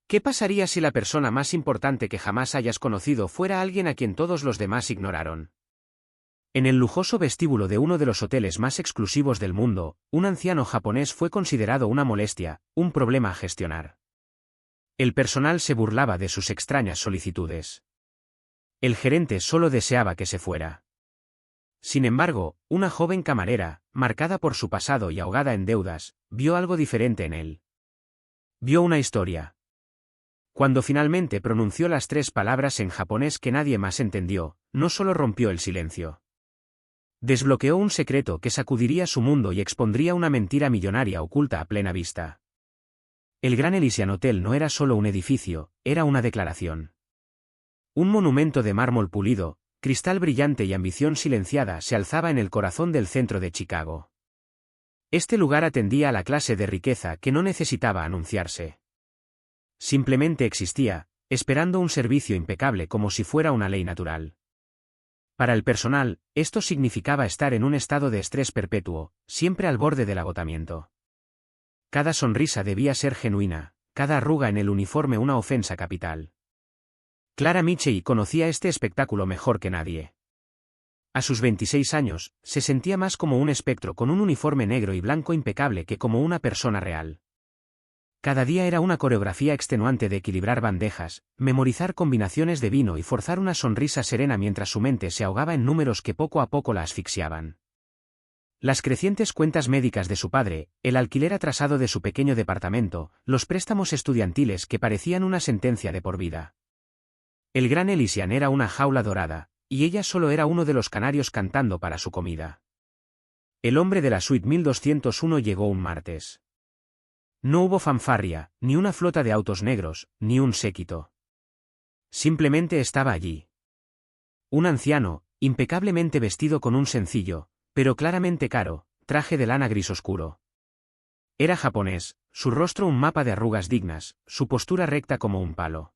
¿Qué pasaría si la persona más importante que jamás hayas conocido fuera alguien a quien todos los demás ignoraron? En el lujoso vestíbulo de uno de los hoteles más exclusivos del mundo, un anciano japonés fue considerado una molestia, un problema a gestionar. El personal se burlaba de sus extrañas solicitudes. El gerente solo deseaba que se fuera. Sin embargo, una joven camarera, marcada por su pasado y ahogada en deudas, vio algo diferente en él. Vio una historia. Cuando finalmente pronunció las 3 palabras en japonés que nadie más entendió, no solo rompió el silencio. Desbloqueó un secreto que sacudiría su mundo y expondría una mentira millonaria oculta a plena vista. El Gran Elysian Hotel no era solo un edificio, era una declaración. Un monumento de mármol pulido, cristal brillante y ambición silenciada se alzaba en el corazón del centro de Chicago. Este lugar atendía a la clase de riqueza que no necesitaba anunciarse. Simplemente existía, esperando un servicio impecable como si fuera una ley natural. Para el personal, esto significaba estar en un estado de estrés perpetuo, siempre al borde del agotamiento. Cada sonrisa debía ser genuina, cada arruga en el uniforme una ofensa capital. Clara Michei conocía este espectáculo mejor que nadie. A sus 26 años, se sentía más como un espectro con un uniforme negro y blanco impecable que como una persona real. Cada día era una coreografía extenuante de equilibrar bandejas, memorizar combinaciones de vino y forzar una sonrisa serena mientras su mente se ahogaba en números que poco a poco la asfixiaban. Las crecientes cuentas médicas de su padre, el alquiler atrasado de su pequeño departamento, los préstamos estudiantiles que parecían una sentencia de por vida. El Gran Elysian era una jaula dorada, y ella solo era uno de los canarios cantando para su comida. El hombre de la suite 1201 llegó un martes. No hubo fanfarria, ni una flota de autos negros, ni un séquito. Simplemente estaba allí. Un anciano, impecablemente vestido con un sencillo, pero claramente caro, traje de lana gris oscuro. Era japonés, su rostro un mapa de arrugas dignas, su postura recta como un palo.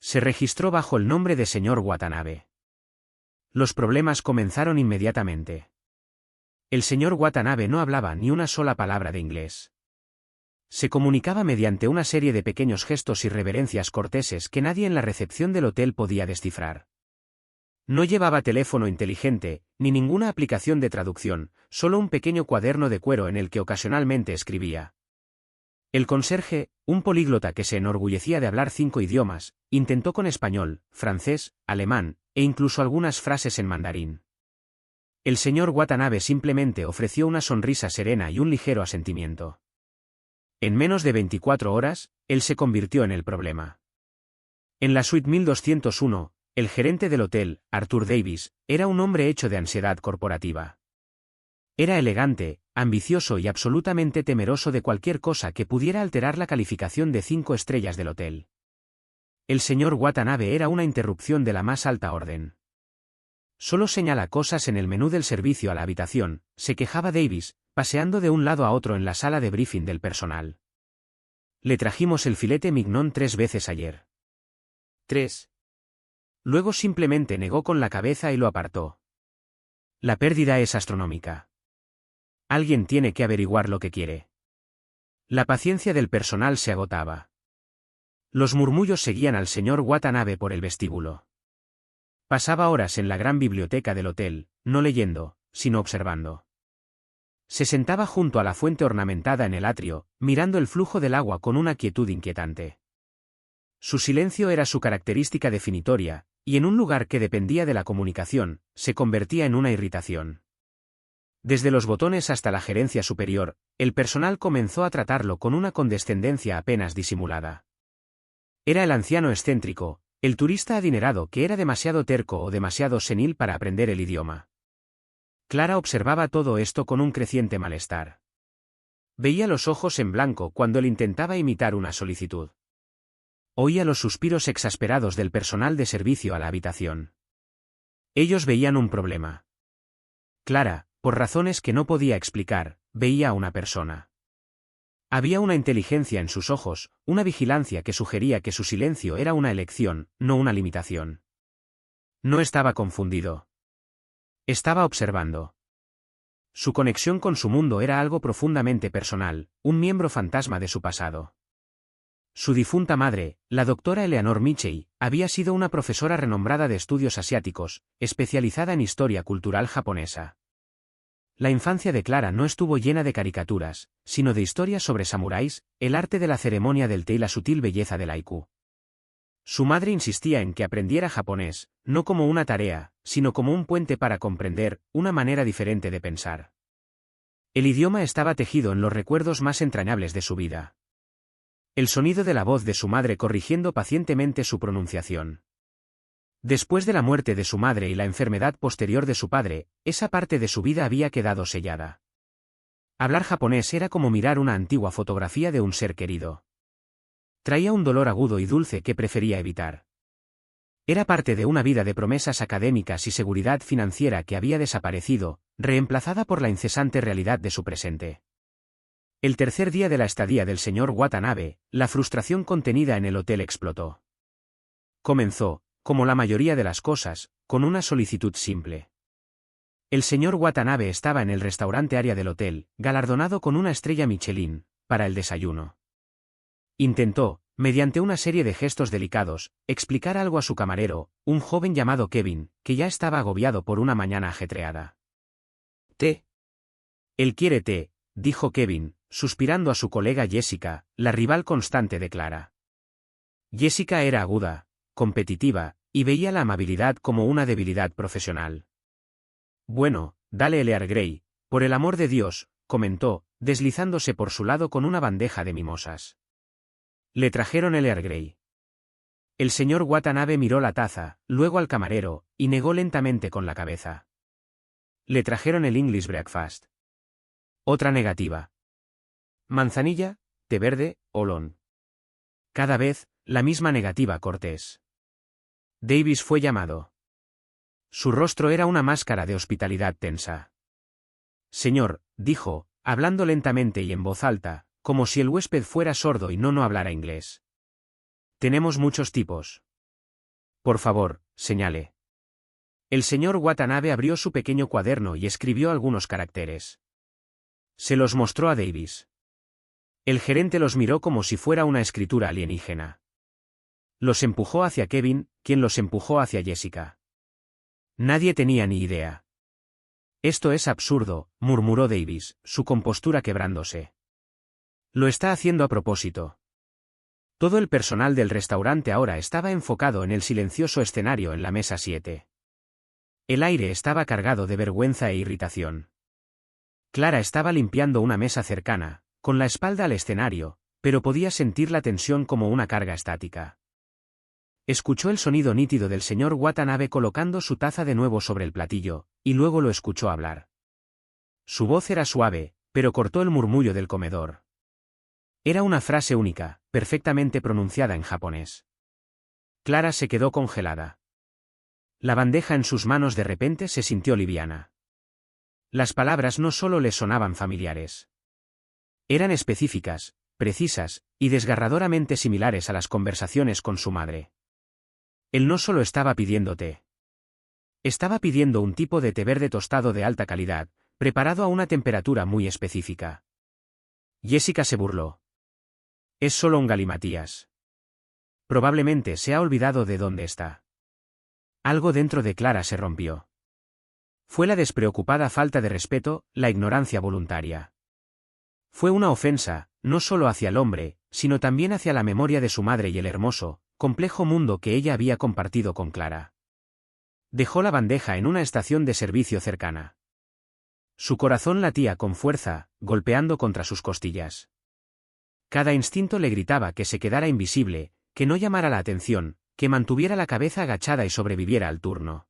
Se registró bajo el nombre de señor Watanabe. Los problemas comenzaron inmediatamente. El señor Watanabe no hablaba ni una sola palabra de inglés. Se comunicaba mediante una serie de pequeños gestos y reverencias corteses que nadie en la recepción del hotel podía descifrar. No llevaba teléfono inteligente, ni ninguna aplicación de traducción, solo un pequeño cuaderno de cuero en el que ocasionalmente escribía. El conserje, un políglota que se enorgullecía de hablar 5 idiomas, intentó con español, francés, alemán, e incluso algunas frases en mandarín. El señor Watanabe simplemente ofreció una sonrisa serena y un ligero asentimiento. En menos de 24 horas, él se convirtió en el problema. En la suite 1201, el gerente del hotel, Arthur Davis, era un hombre hecho de ansiedad corporativa. Era elegante, ambicioso y absolutamente temeroso de cualquier cosa que pudiera alterar la calificación de 5 estrellas del hotel. El señor Watanabe era una interrupción de la más alta orden. Solo señala cosas en el menú del servicio a la habitación, se quejaba Davis, paseando de un lado a otro en la sala de briefing del personal. Le trajimos el filete mignon 3 veces ayer. 3. Luego simplemente negó con la cabeza y lo apartó. La pérdida es astronómica. Alguien tiene que averiguar lo que quiere. La paciencia del personal se agotaba. Los murmullos seguían al señor Watanabe por el vestíbulo. Pasaba horas en la gran biblioteca del hotel, no leyendo, sino observando. Se sentaba junto a la fuente ornamentada en el atrio, mirando el flujo del agua con una quietud inquietante. Su silencio era su característica definitoria, y en un lugar que dependía de la comunicación, se convertía en una irritación. Desde los botones hasta la gerencia superior, el personal comenzó a tratarlo con una condescendencia apenas disimulada. Era el anciano excéntrico, el turista adinerado que era demasiado terco o demasiado senil para aprender el idioma. Clara observaba todo esto con un creciente malestar. Veía los ojos en blanco cuando él intentaba imitar una solicitud. Oía los suspiros exasperados del personal de servicio a la habitación. Ellos veían un problema. Clara, por razones que no podía explicar, veía a una persona. Había una inteligencia en sus ojos, una vigilancia que sugería que su silencio era una elección, no una limitación. No estaba confundido. Estaba observando. Su conexión con su mundo era algo profundamente personal, un miembro fantasma de su pasado. Su difunta madre, la doctora Eleanor Michei, había sido una profesora renombrada de estudios asiáticos, especializada en historia cultural japonesa. La infancia de Clara no estuvo llena de caricaturas, sino de historias sobre samuráis, el arte de la ceremonia del té y la sutil belleza del haiku. Su madre insistía en que aprendiera japonés, no como una tarea, sino como un puente para comprender, una manera diferente de pensar. El idioma estaba tejido en los recuerdos más entrañables de su vida. El sonido de la voz de su madre corrigiendo pacientemente su pronunciación. Después de la muerte de su madre y la enfermedad posterior de su padre, esa parte de su vida había quedado sellada. Hablar japonés era como mirar una antigua fotografía de un ser querido. Traía un dolor agudo y dulce que prefería evitar. Era parte de una vida de promesas académicas y seguridad financiera que había desaparecido, reemplazada por la incesante realidad de su presente. El tercer día de la estadía del señor Watanabe, la frustración contenida en el hotel explotó. Comenzó, como la mayoría de las cosas, con una solicitud simple. El señor Watanabe estaba en el restaurante área del hotel, galardonado con una estrella Michelin, para el desayuno. Intentó, mediante una serie de gestos delicados, explicar algo a su camarero, un joven llamado Kevin, que ya estaba agobiado por una mañana ajetreada. «¿Té?» «Él quiere té», dijo Kevin, suspirando a su colega Jessica, la rival constante de Clara. Jessica era aguda, competitiva, y veía la amabilidad como una debilidad profesional. «Bueno, dale el Earl Grey, por el amor de Dios», comentó, deslizándose por su lado con una bandeja de mimosas. Le trajeron el Earl Grey. El señor Watanabe miró la taza, luego al camarero, y negó lentamente con la cabeza. Le trajeron el English breakfast. Otra negativa. Manzanilla, té verde, olón. Cada vez, la misma negativa cortés. Davis fue llamado. Su rostro era una máscara de hospitalidad tensa. «Señor», dijo, hablando lentamente y en voz alta, como si el huésped fuera sordo y no hablara inglés. «Tenemos muchos tipos». «Por favor, señale». El señor Watanabe abrió su pequeño cuaderno y escribió algunos caracteres. Se los mostró a Davis. El gerente los miró como si fuera una escritura alienígena. Los empujó hacia Kevin, quien los empujó hacia Jessica. Nadie tenía ni idea. «Esto es absurdo», murmuró Davis, su compostura quebrándose. «Lo está haciendo a propósito». Todo el personal del restaurante ahora estaba enfocado en el silencioso escenario en la mesa 7. El aire estaba cargado de vergüenza e irritación. Clara estaba limpiando una mesa cercana, con la espalda al escenario, pero podía sentir la tensión como una carga estática. Escuchó el sonido nítido del señor Watanabe colocando su taza de nuevo sobre el platillo, y luego lo escuchó hablar. Su voz era suave, pero cortó el murmullo del comedor. Era una frase única, perfectamente pronunciada en japonés. Clara se quedó congelada. La bandeja en sus manos de repente se sintió liviana. Las palabras no solo le sonaban familiares. Eran específicas, precisas, y desgarradoramente similares a las conversaciones con su madre. Él no solo estaba pidiendo té. Estaba pidiendo un tipo de té verde tostado de alta calidad, preparado a una temperatura muy específica. Jessica se burló. «Es solo un galimatías. Probablemente se ha olvidado de dónde está». Algo dentro de Clara se rompió. Fue la despreocupada falta de respeto, la ignorancia voluntaria. Fue una ofensa, no solo hacia el hombre, sino también hacia la memoria de su madre y el hermoso, complejo mundo que ella había compartido con Clara. Dejó la bandeja en una estación de servicio cercana. Su corazón latía con fuerza, golpeando contra sus costillas. Cada instinto le gritaba que se quedara invisible, que no llamara la atención, que mantuviera la cabeza agachada y sobreviviera al turno.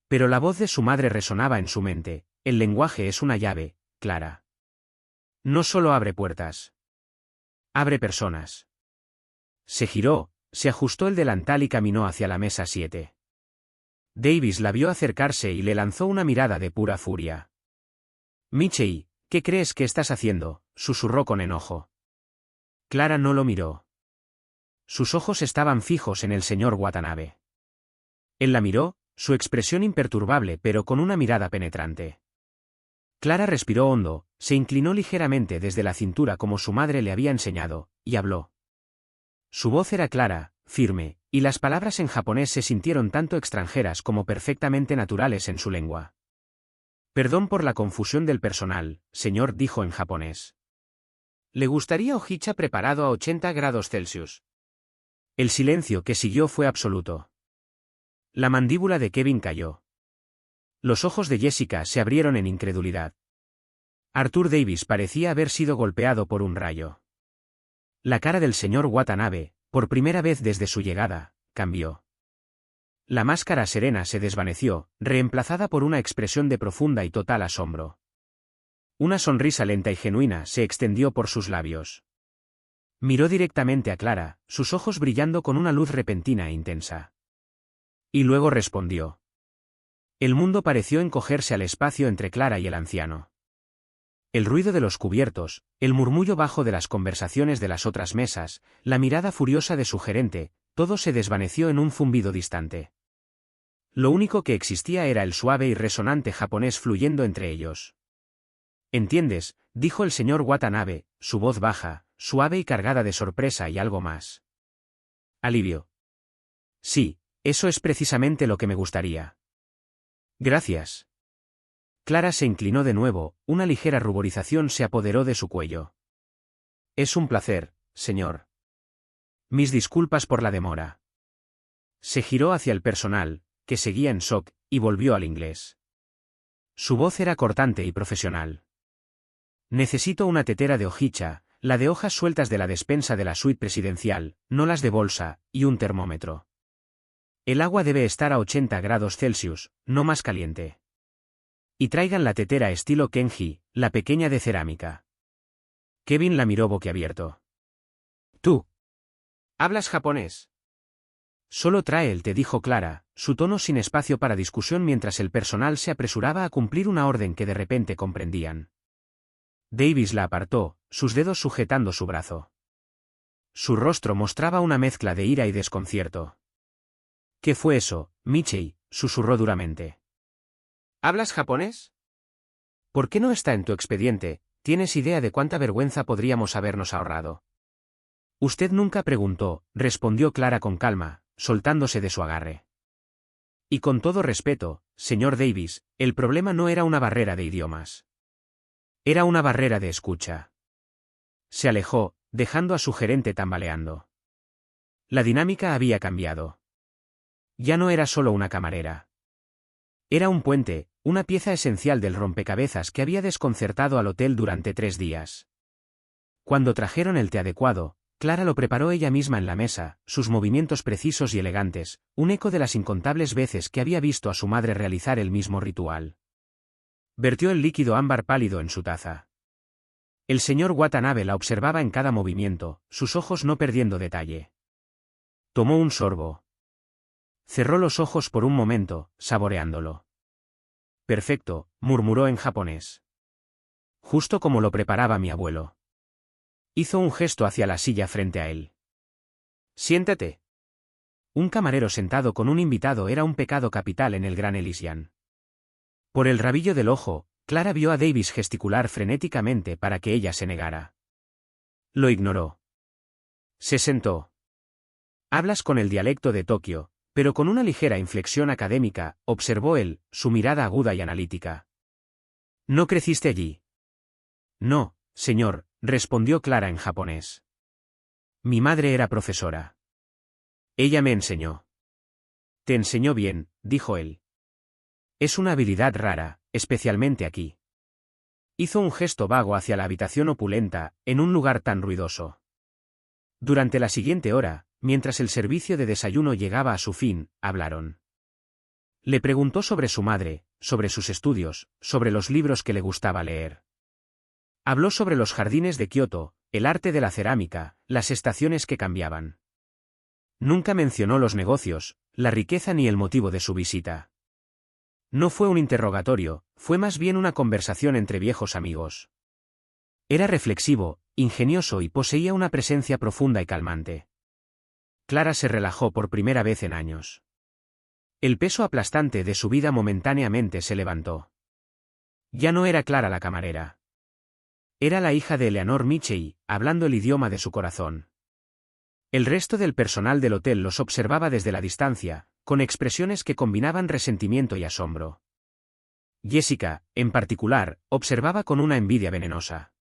Pero la voz de su madre resonaba en su mente: «El lenguaje es una llave, Clara. No solo abre puertas. Abre personas». Se giró, se ajustó el delantal y caminó hacia la mesa 7. Davis la vio acercarse y le lanzó una mirada de pura furia. «Michei, ¿qué crees que estás haciendo?», susurró con enojo. Clara no lo miró. Sus ojos estaban fijos en el señor Watanabe. Él la miró, su expresión imperturbable pero con una mirada penetrante. Clara respiró hondo, se inclinó ligeramente desde la cintura como su madre le había enseñado, y habló. Su voz era clara, firme, y las palabras en japonés se sintieron tanto extranjeras como perfectamente naturales en su lengua. Perdón por la confusión del personal, señor, dijo en japonés. ¿Le gustaría hojicha preparado a 80 grados Celsius? El silencio que siguió fue absoluto. La mandíbula de Kevin cayó. Los ojos de Jessica se abrieron en incredulidad. Arthur Davis parecía haber sido golpeado por un rayo. La cara del señor Watanabe, por primera vez desde su llegada, cambió. La máscara serena se desvaneció, reemplazada por una expresión de profunda y total asombro. Una sonrisa lenta y genuina se extendió por sus labios. Miró directamente a Clara, sus ojos brillando con una luz repentina e intensa. Y luego respondió. El mundo pareció encogerse al espacio entre Clara y el anciano. El ruido de los cubiertos, el murmullo bajo de las conversaciones de las otras mesas, la mirada furiosa de su gerente, todo se desvaneció en un zumbido distante. Lo único que existía era el suave y resonante japonés fluyendo entre ellos. ¿Entiendes?, dijo el señor Watanabe, su voz baja, suave y cargada de sorpresa y algo más. Alivio. Sí, eso es precisamente lo que me gustaría. Gracias. Clara se inclinó de nuevo, una ligera ruborización se apoderó de su cuello. Es un placer, señor. Mis disculpas por la demora. Se giró hacia el personal, que seguía en shock, y volvió al inglés. Su voz era cortante y profesional. Necesito una tetera de hojicha, la de hojas sueltas de la despensa de la suite presidencial, no las de bolsa, y un termómetro. El agua debe estar a 80 grados Celsius, no más caliente. Y traigan la tetera estilo Kenji, la pequeña de cerámica. Kevin la miró boquiabierto. ¿Tú hablas japonés? Solo trae el té, dijo Clara, su tono sin espacio para discusión mientras el personal se apresuraba a cumplir una orden que de repente comprendían. Davis la apartó, sus dedos sujetando su brazo. Su rostro mostraba una mezcla de ira y desconcierto. ¿Qué fue eso, Michie?, susurró duramente. ¿Hablas japonés? ¿Por qué no está en tu expediente? ¿Tienes idea de cuánta vergüenza podríamos habernos ahorrado? Usted nunca preguntó, respondió Clara con calma, soltándose de su agarre. Y con todo respeto, señor Davis, el problema no era una barrera de idiomas. Era una barrera de escucha. Se alejó, dejando a su gerente tambaleando. La dinámica había cambiado. Ya no era solo una camarera. Era un puente, una pieza esencial del rompecabezas que había desconcertado al hotel durante 3 días. Cuando trajeron el té adecuado, Clara lo preparó ella misma en la mesa, sus movimientos precisos y elegantes, un eco de las incontables veces que había visto a su madre realizar el mismo ritual. Vertió el líquido ámbar pálido en su taza. El señor Watanabe la observaba en cada movimiento, sus ojos no perdiendo detalle. Tomó un sorbo. Cerró los ojos por un momento, saboreándolo. Perfecto, murmuró en japonés. Justo como lo preparaba mi abuelo. Hizo un gesto hacia la silla frente a él. Siéntate. Un camarero sentado con un invitado era un pecado capital en el Gran Elysian. Por el rabillo del ojo, Clara vio a Davis gesticular frenéticamente para que ella se negara. Lo ignoró. Se sentó. Hablas con el dialecto de Tokio, pero con una ligera inflexión académica, observó él, su mirada aguda y analítica. ¿No creciste allí? No, señor, respondió Clara en japonés. Mi madre era profesora. Ella me enseñó. Te enseñó bien, dijo él. Es una habilidad rara, especialmente aquí. Hizo un gesto vago hacia la habitación opulenta, en un lugar tan ruidoso. Durante la siguiente hora, mientras el servicio de desayuno llegaba a su fin, hablaron. Le preguntó sobre su madre, sobre sus estudios, sobre los libros que le gustaba leer. Habló sobre los jardines de Kioto, el arte de la cerámica, las estaciones que cambiaban. Nunca mencionó los negocios, la riqueza ni el motivo de su visita. No fue un interrogatorio, fue más bien una conversación entre viejos amigos. Era reflexivo, ingenioso y poseía una presencia profunda y calmante. Clara se relajó por primera vez en años. El peso aplastante de su vida momentáneamente se levantó. Ya no era Clara la camarera. Era la hija de Eleanor Michie, hablando el idioma de su corazón. El resto del personal del hotel los observaba desde la distancia, con expresiones que combinaban resentimiento y asombro. Jessica, en particular, observaba con una envidia venenosa.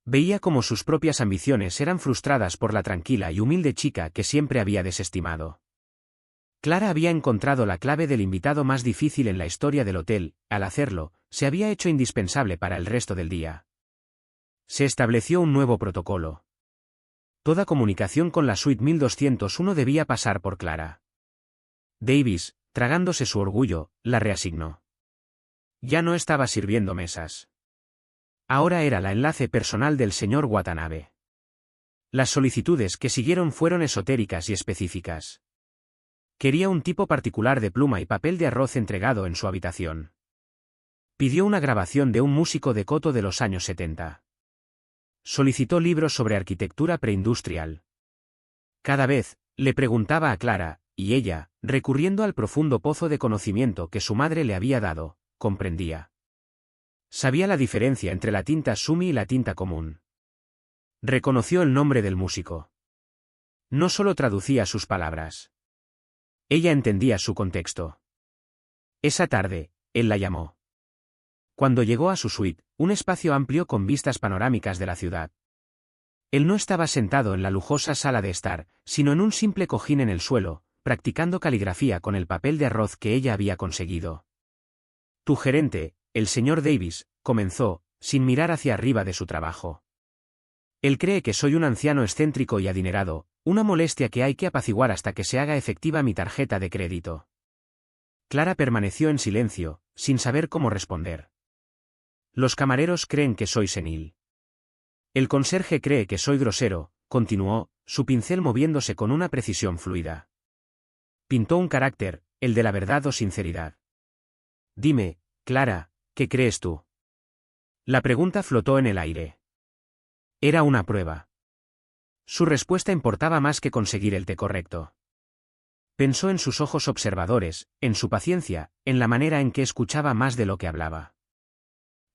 Veía cómo sus propias ambiciones eran frustradas por la tranquila y humilde chica que siempre había desestimado. Clara había encontrado la clave del invitado más difícil en la historia del hotel. Al hacerlo, se había hecho indispensable para el resto del día. Se estableció un nuevo protocolo. Toda comunicación con la suite 1201 debía pasar por Clara. Davis, tragándose su orgullo, la reasignó. Ya no estaba sirviendo mesas. Ahora era la enlace personal del señor Watanabe. Las solicitudes que siguieron fueron esotéricas y específicas. Quería un tipo particular de pluma y papel de arroz entregado en su habitación. Pidió una grabación de un músico de coto de los años 70. Solicitó libros sobre arquitectura preindustrial. Cada vez, le preguntaba a Clara, y ella, recurriendo al profundo pozo de conocimiento que su madre le había dado, comprendía. Sabía la diferencia entre la tinta sumi y la tinta común. Reconoció el nombre del músico. No solo traducía sus palabras. Ella entendía su contexto. Esa tarde, él la llamó. Cuando llegó a su suite, un espacio amplio con vistas panorámicas de la ciudad. Él no estaba sentado en la lujosa sala de estar, sino en un simple cojín en el suelo, practicando caligrafía con el papel de arroz que ella había conseguido. Tu gerente, el señor Davis, comenzó, sin mirar hacia arriba de su trabajo. Él cree que soy un anciano excéntrico y adinerado, una molestia que hay que apaciguar hasta que se haga efectiva mi tarjeta de crédito. Clara permaneció en silencio, sin saber cómo responder. Los camareros creen que soy senil. El conserje cree que soy grosero, continuó, su pincel moviéndose con una precisión fluida. Pintó un carácter, el de la verdad o sinceridad. Dime, Clara, ¿qué crees tú? La pregunta flotó en el aire. Era una prueba. Su respuesta importaba más que conseguir el té correcto. Pensó en sus ojos observadores, en su paciencia, en la manera en que escuchaba más de lo que hablaba.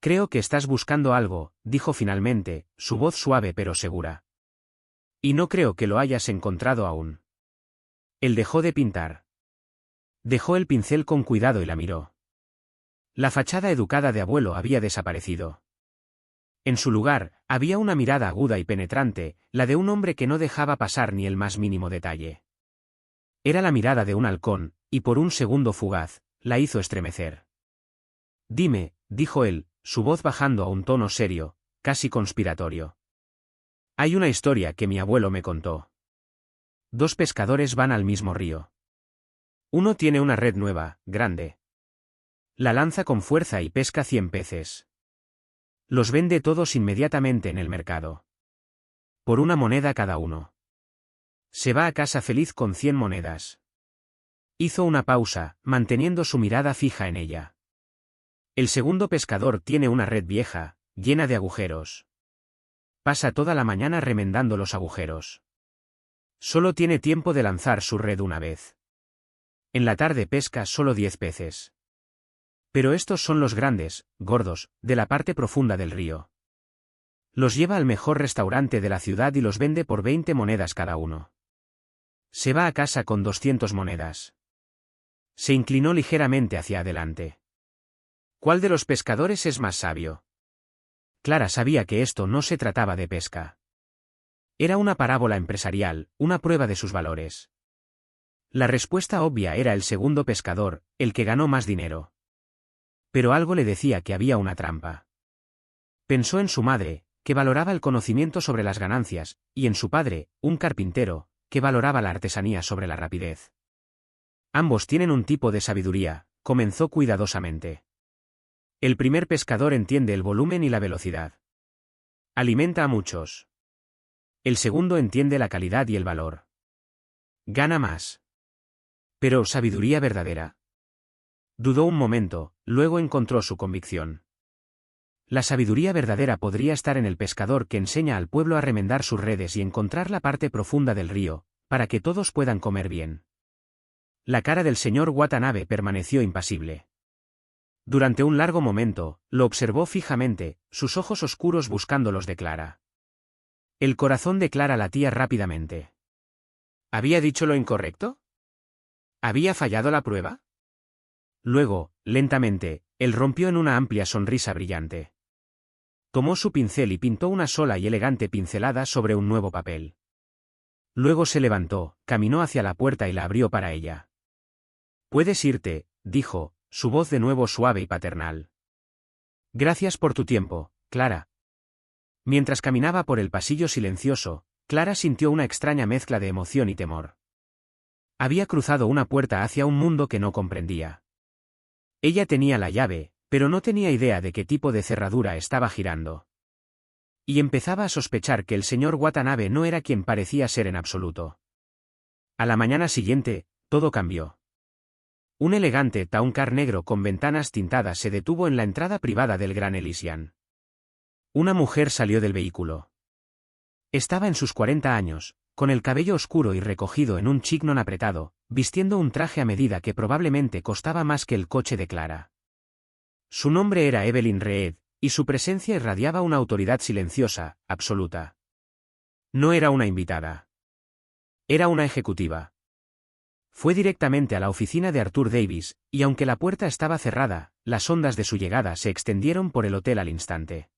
Creo que estás buscando algo, dijo finalmente, su voz suave pero segura. Y no creo que lo hayas encontrado aún. Él dejó de pintar. Dejó el pincel con cuidado y la miró. La fachada educada de abuelo había desaparecido. En su lugar, había una mirada aguda y penetrante, la de un hombre que no dejaba pasar ni el más mínimo detalle. Era la mirada de un halcón, y por un segundo fugaz, la hizo estremecer. Dime, dijo él, su voz bajando a un tono serio, casi conspiratorio. Hay una historia que mi abuelo me contó. Dos pescadores van al mismo río. Uno tiene una red nueva, grande. La lanza con fuerza y pesca 100 peces. Los vende todos inmediatamente en el mercado. Por una moneda cada uno. Se va a casa feliz con 100 monedas. Hizo una pausa, manteniendo su mirada fija en ella. El segundo pescador tiene una red vieja, llena de agujeros. Pasa toda la mañana remendando los agujeros. Solo tiene tiempo de lanzar su red una vez. En la tarde pesca solo 10 peces. Pero estos son los grandes, gordos, de la parte profunda del río. Los lleva al mejor restaurante de la ciudad y los vende por 20 monedas cada uno. Se va a casa con 200 monedas. Se inclinó ligeramente hacia adelante. ¿Cuál de los pescadores es más sabio? Clara sabía que esto no se trataba de pesca. Era una parábola empresarial, una prueba de sus valores. La respuesta obvia era el segundo pescador, el que ganó más dinero. Pero algo le decía que había una trampa. Pensó en su madre, que valoraba el conocimiento sobre las ganancias, y en su padre, un carpintero, que valoraba la artesanía sobre la rapidez. Ambos tienen un tipo de sabiduría, comenzó cuidadosamente. El primer pescador entiende el volumen y la velocidad. Alimenta a muchos. El segundo entiende la calidad y el valor. Gana más. Pero ¿sabiduría verdadera? Dudó un momento, luego encontró su convicción. La sabiduría verdadera podría estar en el pescador que enseña al pueblo a remendar sus redes y encontrar la parte profunda del río, para que todos puedan comer bien. La cara del señor Watanabe permaneció impasible. Durante un largo momento, lo observó fijamente, sus ojos oscuros buscando los de Clara. El corazón de Clara latía rápidamente. ¿Había dicho lo incorrecto? ¿Había fallado la prueba? Luego, lentamente, él rompió en una amplia sonrisa brillante. Tomó su pincel y pintó una sola y elegante pincelada sobre un nuevo papel. Luego se levantó, caminó hacia la puerta y la abrió para ella. «Puedes irte», dijo, su voz de nuevo suave y paternal. «Gracias por tu tiempo, Clara». Mientras caminaba por el pasillo silencioso, Clara sintió una extraña mezcla de emoción y temor. Había cruzado una puerta hacia un mundo que no comprendía. Ella tenía la llave, pero no tenía idea de qué tipo de cerradura estaba girando. Y empezaba a sospechar que el señor Watanabe no era quien parecía ser en absoluto. A la mañana siguiente, todo cambió. Un elegante Town Car negro con ventanas tintadas se detuvo en la entrada privada del Gran Elysian. Una mujer salió del vehículo. Estaba en sus 40 años, con el cabello oscuro y recogido en un chignon apretado, vistiendo un traje a medida que probablemente costaba más que el coche de Clara. Su nombre era Evelyn Reed, y su presencia irradiaba una autoridad silenciosa, absoluta. No era una invitada. Era una ejecutiva. Fue directamente a la oficina de Arthur Davis, y aunque la puerta estaba cerrada, las ondas de su llegada se extendieron por el hotel al instante.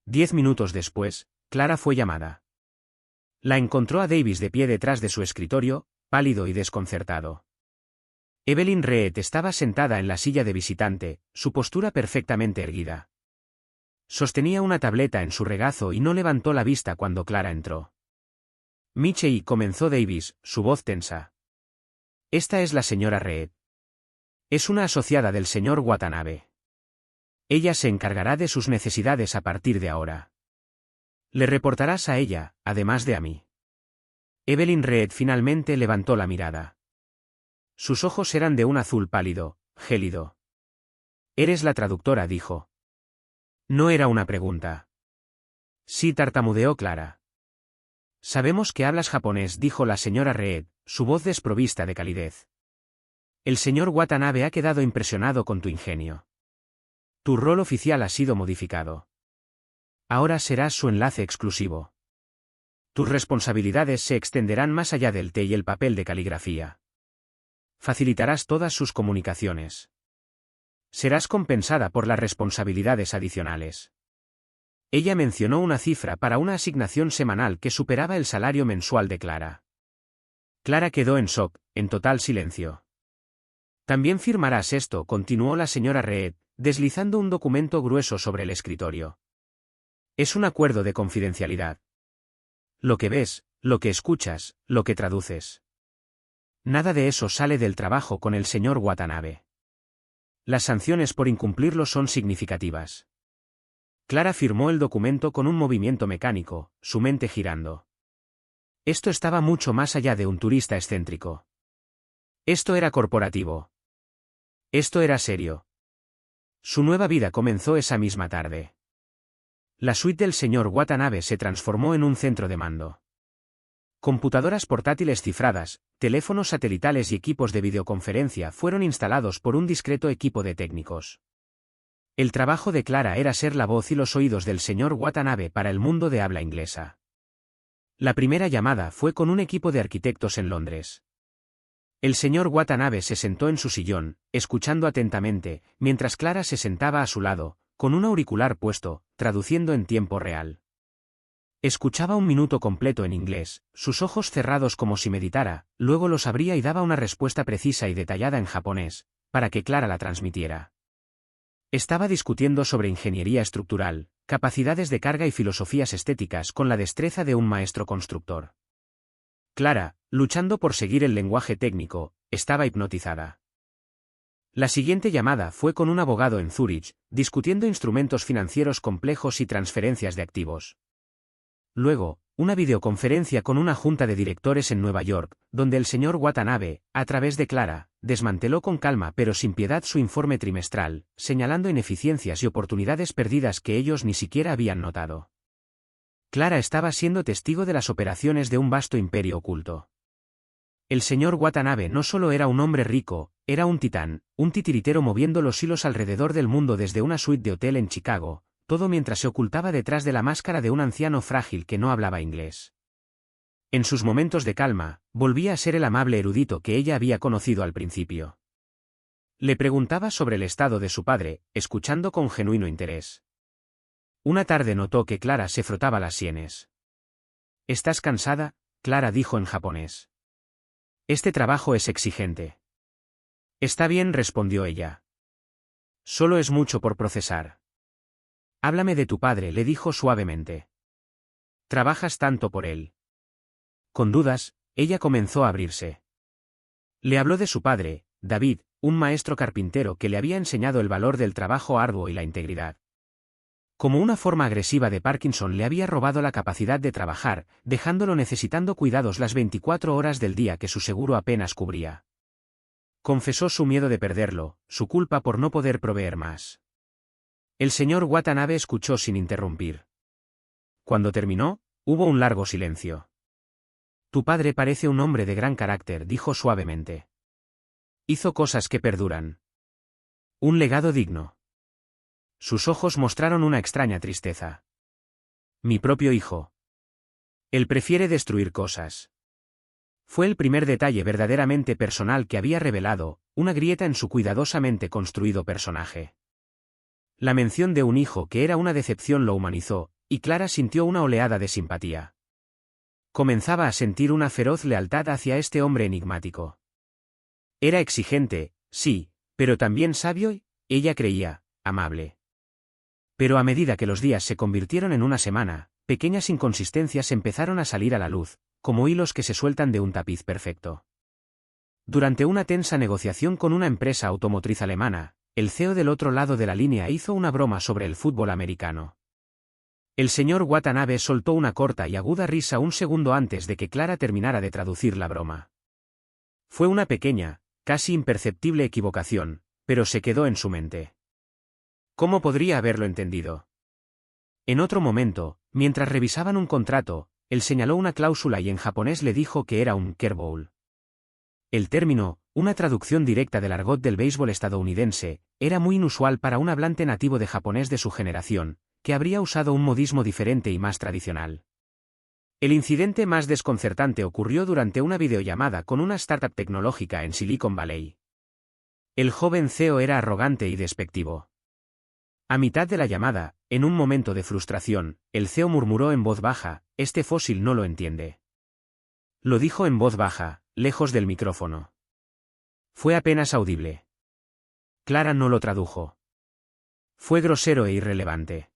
10 minutos después, Clara fue llamada. La encontró a Davis de pie detrás de su escritorio, pálido y desconcertado. Evelyn Reed estaba sentada en la silla de visitante, su postura perfectamente erguida. Sostenía una tableta en su regazo y no levantó la vista cuando Clara entró. «Michie», comenzó Davis, su voz tensa. «Esta es la señora Reed. Es una asociada del señor Watanabe. Ella se encargará de sus necesidades a partir de ahora. Le reportarás a ella, además de a mí». Evelyn Reed finalmente levantó la mirada. Sus ojos eran de un azul pálido, gélido. «Eres la traductora», dijo. No era una pregunta. Sí, tartamudeó Clara. «Sabemos que hablas japonés», dijo la señora Reed, su voz desprovista de calidez. «El señor Watanabe ha quedado impresionado con tu ingenio. Tu rol oficial ha sido modificado. Ahora serás su enlace exclusivo. Tus responsabilidades se extenderán más allá del té y el papel de caligrafía. Facilitarás todas sus comunicaciones. Serás compensada por las responsabilidades adicionales». Ella mencionó una cifra para una asignación semanal que superaba el salario mensual de Clara. Clara quedó en shock, en total silencio. «También firmarás esto», continuó la señora Reed, deslizando un documento grueso sobre el escritorio. «Es un acuerdo de confidencialidad. Lo que ves, lo que escuchas, lo que traduces. Nada de eso sale del trabajo con el señor Watanabe. Las sanciones por incumplirlo son significativas». Clara firmó el documento con un movimiento mecánico, su mente girando. Esto estaba mucho más allá de un turista excéntrico. Esto era corporativo. Esto era serio. Su nueva vida comenzó esa misma tarde. La suite del señor Watanabe se transformó en un centro de mando. Computadoras portátiles cifradas, teléfonos satelitales y equipos de videoconferencia fueron instalados por un discreto equipo de técnicos. El trabajo de Clara era ser la voz y los oídos del señor Watanabe para el mundo de habla inglesa. La primera llamada fue con un equipo de arquitectos en Londres. El señor Watanabe se sentó en su sillón, escuchando atentamente, mientras Clara se sentaba a su lado, con un auricular puesto, traduciendo en tiempo real. Escuchaba un minuto completo en inglés, sus ojos cerrados como si meditara, luego los abría y daba una respuesta precisa y detallada en japonés, para que Clara la transmitiera. Estaba discutiendo sobre ingeniería estructural, capacidades de carga y filosofías estéticas con la destreza de un maestro constructor. Clara, luchando por seguir el lenguaje técnico, estaba hipnotizada. La siguiente llamada fue con un abogado en Zúrich, discutiendo instrumentos financieros complejos y transferencias de activos. Luego, una videoconferencia con una junta de directores en Nueva York, donde el señor Watanabe, a través de Clara, desmanteló con calma pero sin piedad su informe trimestral, señalando ineficiencias y oportunidades perdidas que ellos ni siquiera habían notado. Clara estaba siendo testigo de las operaciones de un vasto imperio oculto. El señor Watanabe no solo era un hombre rico, era un titán, un titiritero moviendo los hilos alrededor del mundo desde una suite de hotel en Chicago, todo mientras se ocultaba detrás de la máscara de un anciano frágil que no hablaba inglés. En sus momentos de calma, volvía a ser el amable erudito que ella había conocido al principio. Le preguntaba sobre el estado de su padre, escuchando con genuino interés. Una tarde notó que Clara se frotaba las sienes. ¿Estás cansada?, Clara dijo en japonés. Este trabajo es exigente. Está bien, respondió ella. Solo es mucho por procesar. Háblame de tu padre, le dijo suavemente. ¿Trabajas tanto por él? Con dudas, ella comenzó a abrirse. Le habló de su padre, David, un maestro carpintero que le había enseñado el valor del trabajo arduo y la integridad. Como una forma agresiva de Parkinson le había robado la capacidad de trabajar, dejándolo necesitando cuidados las 24 horas del día que su seguro apenas cubría. Confesó su miedo de perderlo, su culpa por no poder proveer más. El señor Watanabe escuchó sin interrumpir. Cuando terminó, hubo un largo silencio. Tu padre parece un hombre de gran carácter, dijo suavemente. Hizo cosas que perduran. Un legado digno. Sus ojos mostraron una extraña tristeza. Mi propio hijo. Él prefiere destruir cosas. Fue el primer detalle verdaderamente personal que había revelado, una grieta en su cuidadosamente construido personaje. La mención de un hijo que era una decepción lo humanizó, y Clara sintió una oleada de simpatía. Comenzaba a sentir una feroz lealtad hacia este hombre enigmático. Era exigente, sí, pero también sabio y, ella creía, amable. Pero a medida que los días se convirtieron en una semana, pequeñas inconsistencias empezaron a salir a la luz, como hilos que se sueltan de un tapiz perfecto. Durante una tensa negociación con una empresa automotriz alemana, el CEO del otro lado de la línea hizo una broma sobre el fútbol americano. El señor Watanabe soltó una corta y aguda risa un segundo antes de que Clara terminara de traducir la broma. Fue una pequeña, casi imperceptible equivocación, pero se quedó en su mente. ¿Cómo podría haberlo entendido? En otro momento, mientras revisaban un contrato, él señaló una cláusula y en japonés le dijo que era un curveball. El término, una traducción directa del argot del béisbol estadounidense, era muy inusual para un hablante nativo de japonés de su generación, que habría usado un modismo diferente y más tradicional. El incidente más desconcertante ocurrió durante una videollamada con una startup tecnológica en Silicon Valley. El joven CEO era arrogante y despectivo. A mitad de la llamada, en un momento de frustración, el CEO murmuró en voz baja, «Este fósil no lo entiende». Lo dijo en voz baja, lejos del micrófono. Fue apenas audible. Clara no lo tradujo. Fue grosero e irrelevante.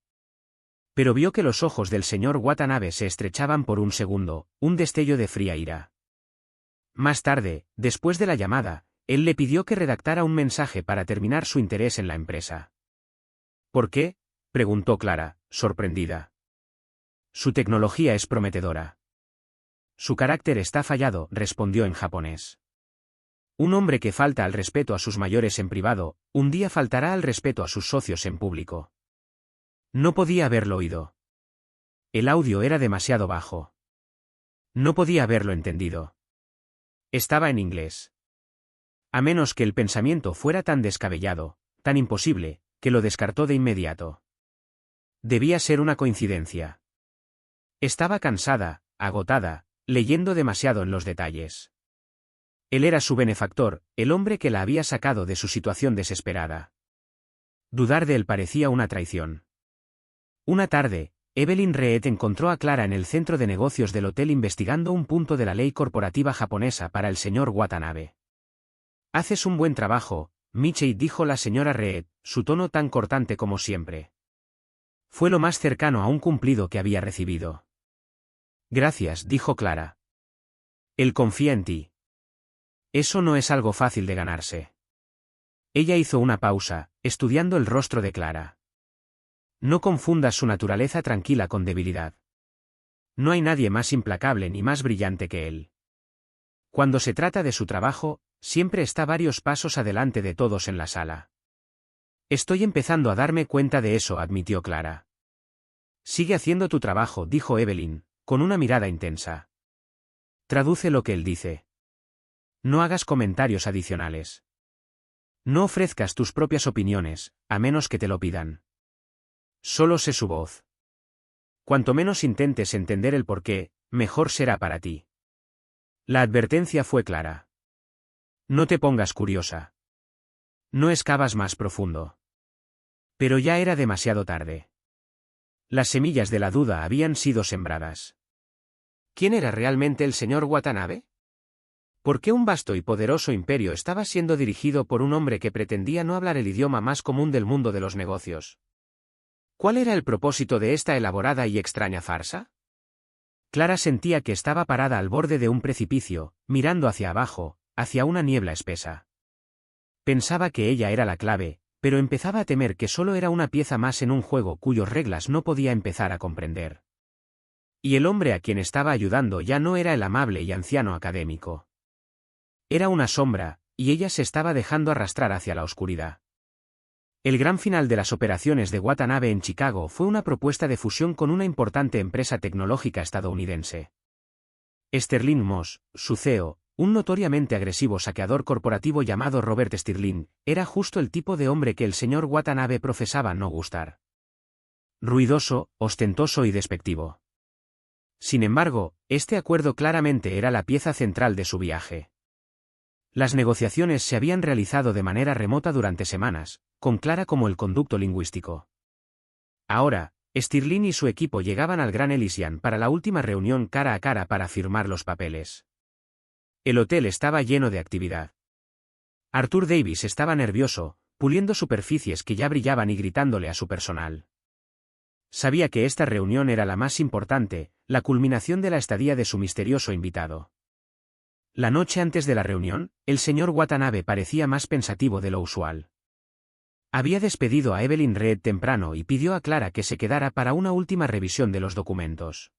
Pero vio que los ojos del señor Watanabe se estrechaban por un segundo, un destello de fría ira. Más tarde, después de la llamada, él le pidió que redactara un mensaje para terminar su interés en la empresa. ¿Por qué?, preguntó Clara, sorprendida. Su tecnología es prometedora. Su carácter está fallado, respondió en japonés. Un hombre que falta al respeto a sus mayores en privado, un día faltará al respeto a sus socios en público. No podía haberlo oído. El audio era demasiado bajo. No podía haberlo entendido. Estaba en inglés. A menos que el pensamiento fuera tan descabellado, tan imposible, que lo descartó de inmediato. Debía ser una coincidencia. Estaba cansada, agotada, leyendo demasiado en los detalles. Él era su benefactor, el hombre que la había sacado de su situación desesperada. Dudar de él parecía una traición. Una tarde, Evelyn Reed encontró a Clara en el centro de negocios del hotel investigando un punto de la ley corporativa japonesa para el señor Watanabe. «Haces un buen trabajo, Michie», dijo la señora Reed, su tono tan cortante como siempre. Fue lo más cercano a un cumplido que había recibido. «Gracias», dijo Clara. «Él confía en ti». Eso no es algo fácil de ganarse. Ella hizo una pausa, estudiando el rostro de Clara. No confundas su naturaleza tranquila con debilidad. No hay nadie más implacable ni más brillante que él. Cuando se trata de su trabajo, siempre está varios pasos adelante de todos en la sala. Estoy empezando a darme cuenta de eso, admitió Clara. Sigue haciendo tu trabajo, dijo Evelyn, con una mirada intensa. Traduce lo que él dice. No hagas comentarios adicionales. No ofrezcas tus propias opiniones, a menos que te lo pidan. Solo sé su voz. Cuanto menos intentes entender el porqué, mejor será para ti. La advertencia fue clara. No te pongas curiosa. No excavas más profundo. Pero ya era demasiado tarde. Las semillas de la duda habían sido sembradas. ¿Quién era realmente el señor Watanabe? ¿Por qué un vasto y poderoso imperio estaba siendo dirigido por un hombre que pretendía no hablar el idioma más común del mundo de los negocios? ¿Cuál era el propósito de esta elaborada y extraña farsa? Clara sentía que estaba parada al borde de un precipicio, mirando hacia abajo, hacia una niebla espesa. Pensaba que ella era la clave, pero empezaba a temer que solo era una pieza más en un juego cuyas reglas no podía empezar a comprender. Y el hombre a quien estaba ayudando ya no era el amable y anciano académico. Era una sombra, y ella se estaba dejando arrastrar hacia la oscuridad. El gran final de las operaciones de Watanabe en Chicago fue una propuesta de fusión con una importante empresa tecnológica estadounidense. Sterling Moss, su CEO, un notoriamente agresivo saqueador corporativo llamado Robert Sterling, era justo el tipo de hombre que el señor Watanabe profesaba no gustar. Ruidoso, ostentoso y despectivo. Sin embargo, este acuerdo claramente era la pieza central de su viaje. Las negociaciones se habían realizado de manera remota durante semanas, con Clara como el conducto lingüístico. Ahora, Stirling y su equipo llegaban al Gran Elysian para la última reunión cara a cara para firmar los papeles. El hotel estaba lleno de actividad. Arthur Davis estaba nervioso, puliendo superficies que ya brillaban y gritándole a su personal. Sabía que esta reunión era la más importante, la culminación de la estadía de su misterioso invitado. La noche antes de la reunión, el señor Watanabe parecía más pensativo de lo usual. Había despedido a Evelyn Reed temprano y pidió a Clara que se quedara para una última revisión de los documentos.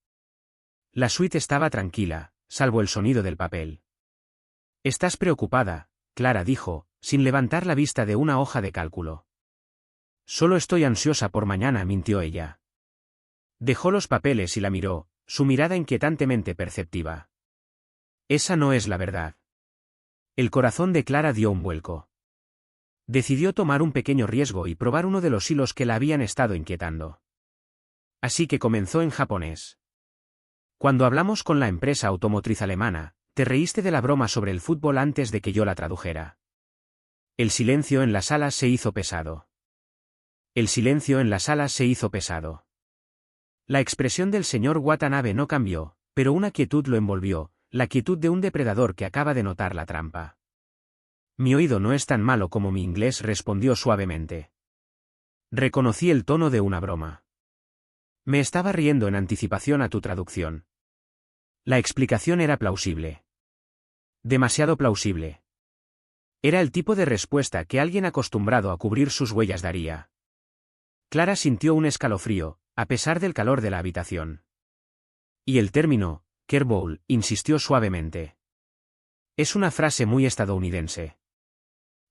La suite estaba tranquila, salvo el sonido del papel. «Estás preocupada», Clara dijo, sin levantar la vista de una hoja de cálculo. «Solo estoy ansiosa por mañana», mintió ella. Dejó los papeles y la miró, su mirada inquietantemente perceptiva. «Esa no es la verdad». El corazón de Clara dio un vuelco. Decidió tomar un pequeño riesgo y probar uno de los hilos que la habían estado inquietando. Así que comenzó en japonés. «Cuando hablamos con la empresa automotriz alemana, te reíste de la broma sobre el fútbol antes de que yo la tradujera». El silencio en la sala se hizo pesado. El silencio en la sala se hizo pesado. La expresión del señor Watanabe no cambió, pero una quietud lo envolvió, la quietud de un depredador que acaba de notar la trampa. «Mi oído no es tan malo como mi inglés», respondió suavemente. Reconocí el tono de una broma. Me estaba riendo en anticipación a tu traducción. La explicación era plausible. Demasiado plausible. Era el tipo de respuesta que alguien acostumbrado a cubrir sus huellas daría. Clara sintió un escalofrío, a pesar del calor de la habitación. Y el término, curveball, insistió suavemente. Es una frase muy estadounidense.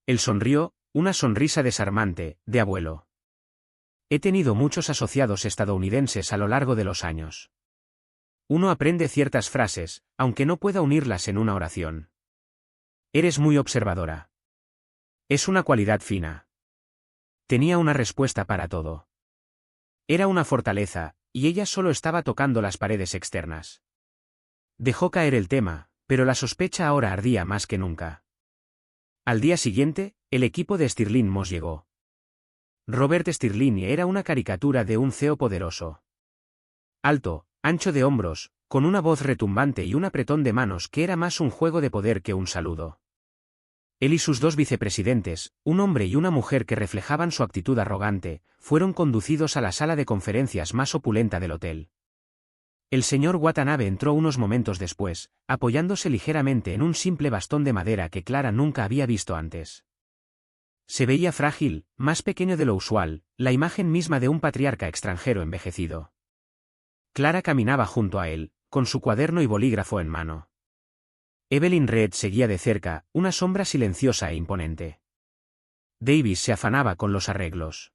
Él sonrió, una sonrisa desarmante, de abuelo. He tenido muchos asociados estadounidenses a lo largo de los años. Uno aprende ciertas frases, aunque no pueda unirlas en una oración. Eres muy observadora. Es una cualidad fina. Tenía una respuesta para todo. Era una fortaleza, y ella solo estaba tocando las paredes externas. Dejó caer el tema, pero la sospecha ahora ardía más que nunca. Al día siguiente, el equipo de Stirling Moss llegó. Robert Stirling era una caricatura de un CEO poderoso. Alto, ancho de hombros, con una voz retumbante y un apretón de manos que era más un juego de poder que un saludo. Él y sus dos vicepresidentes, un hombre y una mujer que reflejaban su actitud arrogante, fueron conducidos a la sala de conferencias más opulenta del hotel. El señor Watanabe entró unos momentos después, apoyándose ligeramente en un simple bastón de madera que Clara nunca había visto antes. Se veía frágil, más pequeño de lo usual, la imagen misma de un patriarca extranjero envejecido. Clara caminaba junto a él, con su cuaderno y bolígrafo en mano. Evelyn Reed seguía de cerca, una sombra silenciosa e imponente. Davis se afanaba con los arreglos.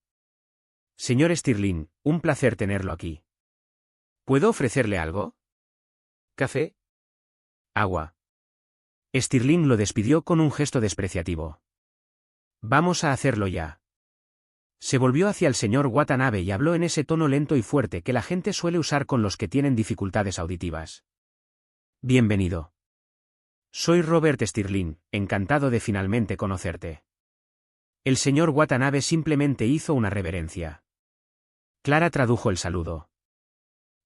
Señor Stirling, un placer tenerlo aquí. ¿Puedo ofrecerle algo? ¿Café? ¿Agua? Stirling lo despidió con un gesto despreciativo. Vamos a hacerlo ya. Se volvió hacia el señor Watanabe y habló en ese tono lento y fuerte que la gente suele usar con los que tienen dificultades auditivas. Bienvenido. Soy Robert Stirling, encantado de finalmente conocerte. El señor Watanabe simplemente hizo una reverencia. Clara tradujo el saludo.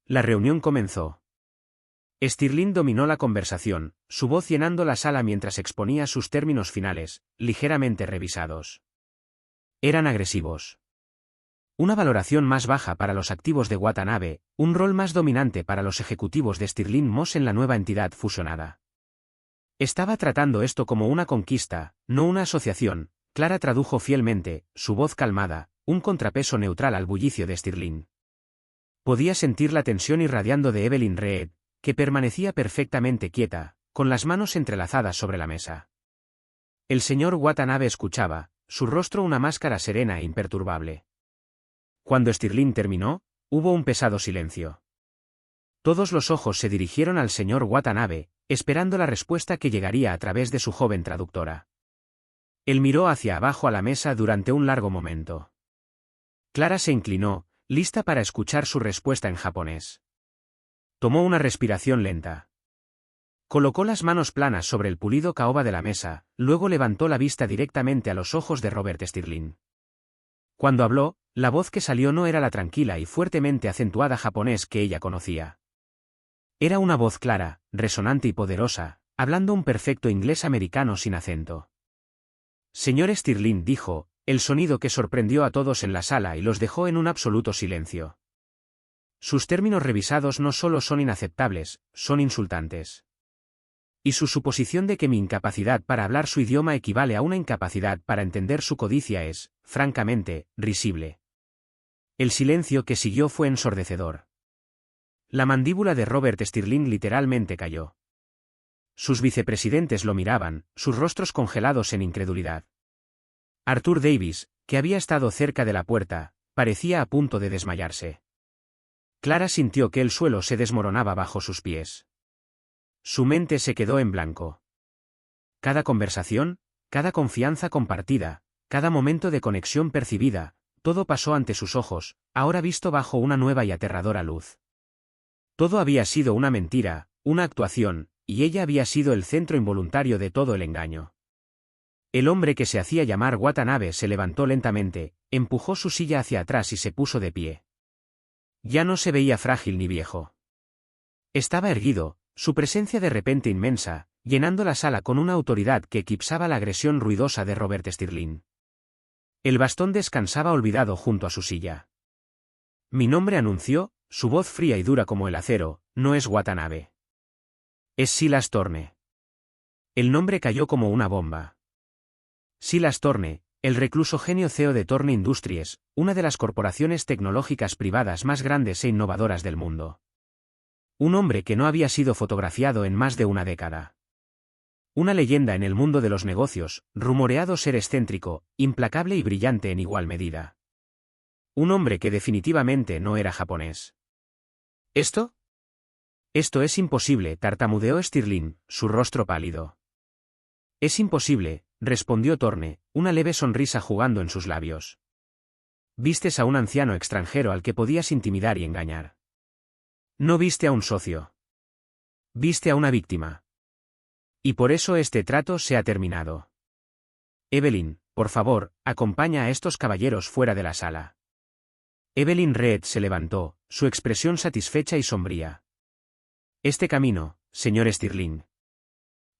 La reunión comenzó. Stirling dominó la conversación, su voz llenando la sala mientras exponía sus términos finales, ligeramente revisados. Eran agresivos. Una valoración más baja para los activos de Watanabe, un rol más dominante para los ejecutivos de Stirling Moss en la nueva entidad fusionada. Estaba tratando esto como una conquista, no una asociación. Clara tradujo fielmente, su voz calmada, un contrapeso neutral al bullicio de Stirling. Podía sentir la tensión irradiando de Evelyn Reed, que permanecía perfectamente quieta, con las manos entrelazadas sobre la mesa. El señor Watanabe escuchaba, su rostro una máscara serena e imperturbable. Cuando Stirling terminó, hubo un pesado silencio. Todos los ojos se dirigieron al señor Watanabe, esperando la respuesta que llegaría a través de su joven traductora. Él miró hacia abajo a la mesa durante un largo momento. Clara se inclinó, lista para escuchar su respuesta en japonés. Tomó una respiración lenta. Colocó las manos planas sobre el pulido caoba de la mesa, luego levantó la vista directamente a los ojos de Robert Stirling. Cuando habló, la voz que salió no era la tranquila y fuertemente acentuada japonés que ella conocía. Era una voz clara, resonante y poderosa, hablando un perfecto inglés americano sin acento. Señor Stirling, dijo, el sonido que sorprendió a todos en la sala y los dejó en un absoluto silencio. Sus términos revisados no solo son inaceptables, son insultantes. Y su suposición de que mi incapacidad para hablar su idioma equivale a una incapacidad para entender su codicia es, francamente, risible. El silencio que siguió fue ensordecedor. La mandíbula de Robert Stirling literalmente cayó. Sus vicepresidentes lo miraban, sus rostros congelados en incredulidad. Arthur Davis, que había estado cerca de la puerta, parecía a punto de desmayarse. Clara sintió que el suelo se desmoronaba bajo sus pies. Su mente se quedó en blanco. Cada conversación, cada confianza compartida, cada momento de conexión percibida, todo pasó ante sus ojos, ahora visto bajo una nueva y aterradora luz. Todo había sido una mentira, una actuación, y ella había sido el centro involuntario de todo el engaño. El hombre que se hacía llamar Watanabe se levantó lentamente, empujó su silla hacia atrás y se puso de pie. Ya no se veía frágil ni viejo. Estaba erguido, su presencia de repente inmensa, llenando la sala con una autoridad que eclipsaba la agresión ruidosa de Robert Stirling. El bastón descansaba olvidado junto a su silla. Mi nombre, anunció, su voz fría y dura como el acero, no es Watanabe. Es Silas Thorne. El nombre cayó como una bomba. Silas Thorne, el recluso genio CEO de Thorne Industries, una de las corporaciones tecnológicas privadas más grandes e innovadoras del mundo. Un hombre que no había sido fotografiado en más de una década. Una leyenda en el mundo de los negocios, rumoreado ser excéntrico, implacable y brillante en igual medida. Un hombre que definitivamente no era japonés. ¿Esto? Esto es imposible, tartamudeó Stirling, su rostro pálido. Es imposible, respondió Thorne, una leve sonrisa jugando en sus labios. Vistes a un anciano extranjero al que podías intimidar y engañar. No viste a un socio. Viste a una víctima. Y por eso este trato se ha terminado. Evelyn, por favor, acompaña a estos caballeros fuera de la sala. Evelyn Reed se levantó, su expresión satisfecha y sombría. Este camino, señor Stirling.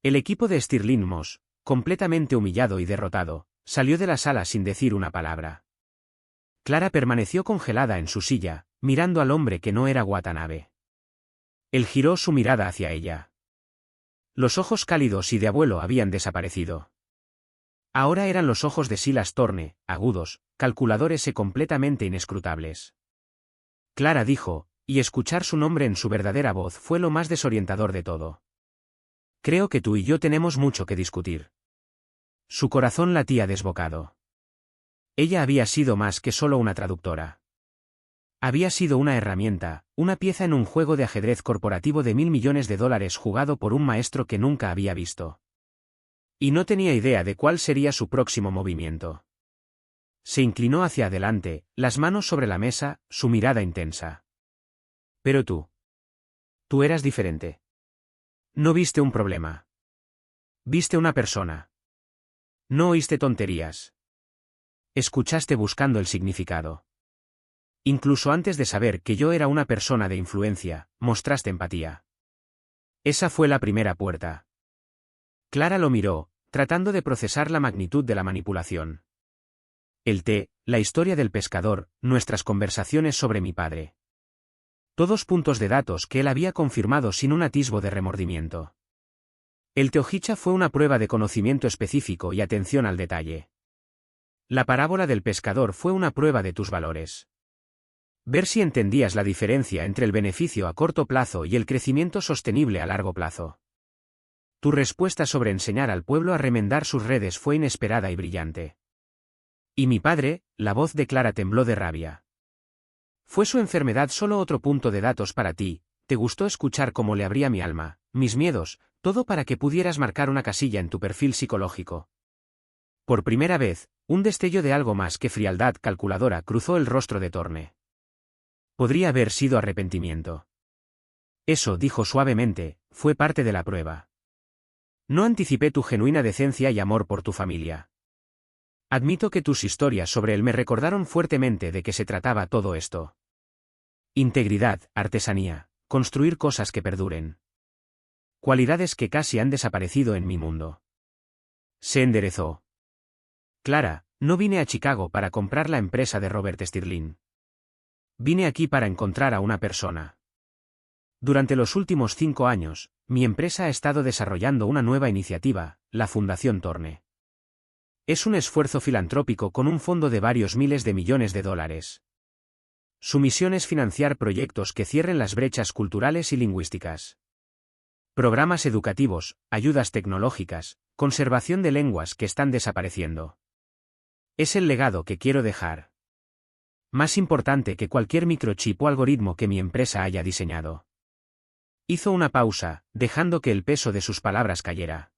El equipo de Stirling Moss, completamente humillado y derrotado, salió de la sala sin decir una palabra. Clara permaneció congelada en su silla, mirando al hombre que no era Watanabe. Él giró su mirada hacia ella. Los ojos cálidos y de abuelo habían desaparecido. Ahora eran los ojos de Silas Thorne, agudos, calculadores y completamente inescrutables. Clara dijo, y escuchar su nombre en su verdadera voz fue lo más desorientador de todo. Creo que tú y yo tenemos mucho que discutir. Su corazón latía desbocado. Ella había sido más que solo una traductora. Había sido una herramienta, una pieza en un juego de ajedrez corporativo de $1.000 millones jugado por un maestro que nunca había visto. Y no tenía idea de cuál sería su próximo movimiento. Se inclinó hacia adelante, las manos sobre la mesa, su mirada intensa. Pero tú. Tú eras diferente. No viste un problema. Viste una persona. No oíste tonterías. Escuchaste buscando el significado. Incluso antes de saber que yo era una persona de influencia, mostraste empatía. Esa fue la primera puerta. Clara lo miró, tratando de procesar la magnitud de la manipulación. El té, la historia del pescador, nuestras conversaciones sobre mi padre. Todos puntos de datos que él había confirmado sin un atisbo de remordimiento. El Teojicha fue una prueba de conocimiento específico y atención al detalle. La parábola del pescador fue una prueba de tus valores. Ver si entendías la diferencia entre el beneficio a corto plazo y el crecimiento sostenible a largo plazo. Tu respuesta sobre enseñar al pueblo a remendar sus redes fue inesperada y brillante. Y mi padre, la voz de Clara tembló de rabia. ¿Fue su enfermedad solo otro punto de datos para ti? ¿Te gustó escuchar cómo le abría mi alma, mis miedos, todo para que pudieras marcar una casilla en tu perfil psicológico? Por primera vez, un destello de algo más que frialdad calculadora cruzó el rostro de Thorne. Podría haber sido arrepentimiento. Eso, dijo suavemente, fue parte de la prueba. No anticipé tu genuina decencia y amor por tu familia. Admito que tus historias sobre él me recordaron fuertemente de qué se trataba todo esto. Integridad, artesanía, construir cosas que perduren. Cualidades que casi han desaparecido en mi mundo. Se enderezó. Clara, no vine a Chicago para comprar la empresa de Robert Stirling. Vine aquí para encontrar a una persona. Durante los últimos 5 años, mi empresa ha estado desarrollando una nueva iniciativa, la Fundación Thorne. Es un esfuerzo filantrópico con un fondo de varios miles de millones de dólares. Su misión es financiar proyectos que cierren las brechas culturales y lingüísticas. Programas educativos, ayudas tecnológicas, conservación de lenguas que están desapareciendo. Es el legado que quiero dejar. Más importante que cualquier microchip o algoritmo que mi empresa haya diseñado. Hizo una pausa, dejando que el peso de sus palabras cayera.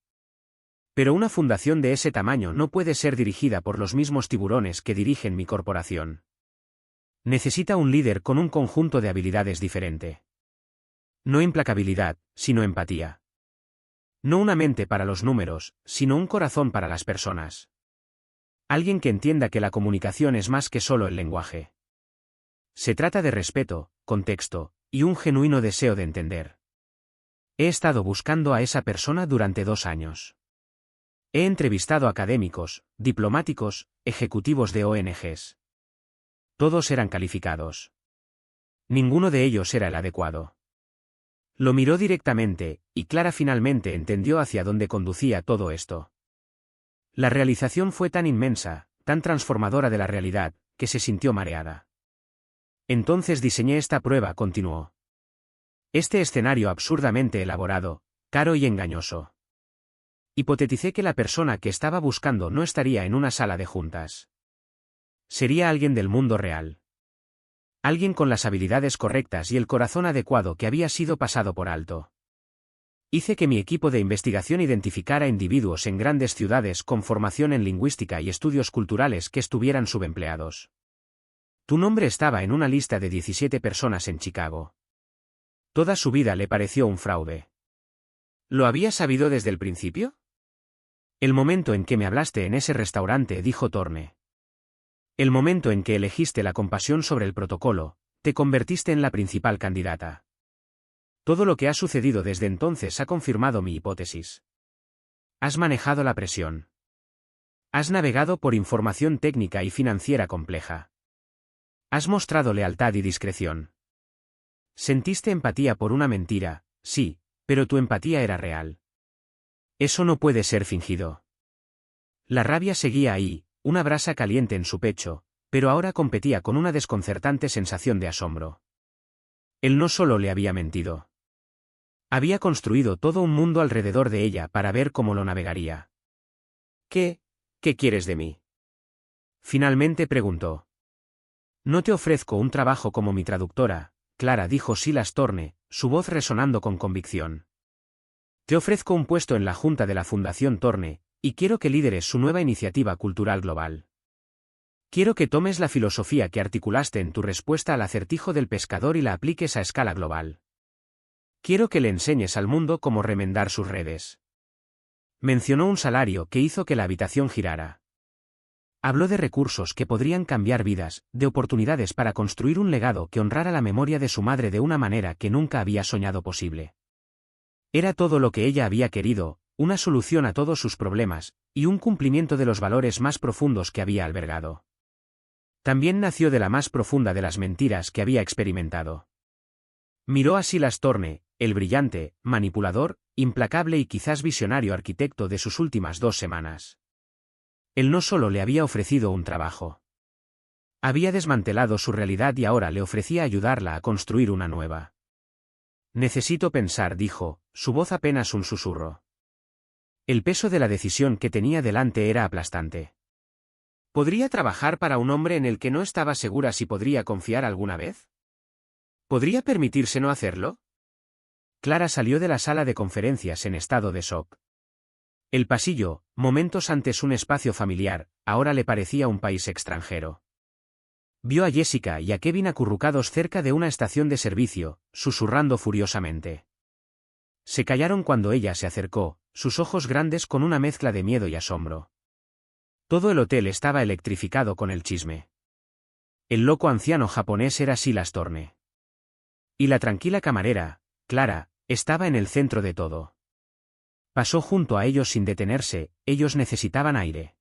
Pero una fundación de ese tamaño no puede ser dirigida por los mismos tiburones que dirigen mi corporación. Necesita un líder con un conjunto de habilidades diferente. No implacabilidad, sino empatía. No una mente para los números, sino un corazón para las personas. Alguien que entienda que la comunicación es más que solo el lenguaje. Se trata de respeto, contexto, y un genuino deseo de entender. He estado buscando a esa persona durante 2 años. He entrevistado a académicos, diplomáticos, ejecutivos de ONGs. Todos eran calificados. Ninguno de ellos era el adecuado. Lo miró directamente, y Clara finalmente entendió hacia dónde conducía todo esto. La realización fue tan inmensa, tan transformadora de la realidad, que se sintió mareada. Entonces diseñé esta prueba, continuó. Este escenario absurdamente elaborado, caro y engañoso. Hipoteticé que la persona que estaba buscando no estaría en una sala de juntas. Sería alguien del mundo real. Alguien con las habilidades correctas y el corazón adecuado que había sido pasado por alto. Hice que mi equipo de investigación identificara individuos en grandes ciudades con formación en lingüística y estudios culturales que estuvieran subempleados. Tu nombre estaba en una lista de 17 personas en Chicago. Toda su vida le pareció un fraude. ¿Lo había sabido desde el principio? El momento en que me hablaste en ese restaurante, dijo Thorne. El momento en que elegiste la compasión sobre el protocolo, te convertiste en la principal candidata. Todo lo que ha sucedido desde entonces ha confirmado mi hipótesis. Has manejado la presión. Has navegado por información técnica y financiera compleja. Has mostrado lealtad y discreción. Sentiste empatía por una mentira, sí, pero tu empatía era real. Eso no puede ser fingido. La rabia seguía ahí, una brasa caliente en su pecho, pero ahora competía con una desconcertante sensación de asombro. Él no solo le había mentido. Había construido todo un mundo alrededor de ella para ver cómo lo navegaría. ¿Qué quieres de mí? Finalmente preguntó. No te ofrezco un trabajo como mi traductora, Clara, dijo Silas Thorne, su voz resonando con convicción. Te ofrezco un puesto en la junta de la Fundación Thorne, y quiero que lideres su nueva iniciativa cultural global. Quiero que tomes la filosofía que articulaste en tu respuesta al acertijo del pescador y la apliques a escala global. Quiero que le enseñes al mundo cómo remendar sus redes. Mencionó un salario que hizo que la habitación girara. Habló de recursos que podrían cambiar vidas, de oportunidades para construir un legado que honrara la memoria de su madre de una manera que nunca había soñado posible. Era todo lo que ella había querido, una solución a todos sus problemas, y un cumplimiento de los valores más profundos que había albergado. También nació de la más profunda de las mentiras que había experimentado. Miró a Silas Thorne, el brillante, manipulador, implacable y quizás visionario arquitecto de sus últimas 2 semanas. Él no solo le había ofrecido un trabajo. Había desmantelado su realidad y ahora le ofrecía ayudarla a construir una nueva. Necesito pensar, dijo, su voz apenas un susurro. El peso de la decisión que tenía delante era aplastante. ¿Podría trabajar para un hombre en el que no estaba segura si podría confiar alguna vez? ¿Podría permitirse no hacerlo? Clara salió de la sala de conferencias en estado de shock. El pasillo, momentos antes un espacio familiar, ahora le parecía un país extranjero. Vio a Jessica y a Kevin acurrucados cerca de una estación de servicio, susurrando furiosamente. Se callaron cuando ella se acercó, sus ojos grandes con una mezcla de miedo y asombro. Todo el hotel estaba electrificado con el chisme. El loco anciano japonés era Silas Thorne. Y la tranquila camarera, Clara, estaba en el centro de todo. Pasó junto a ellos sin detenerse, ellos necesitaban aire.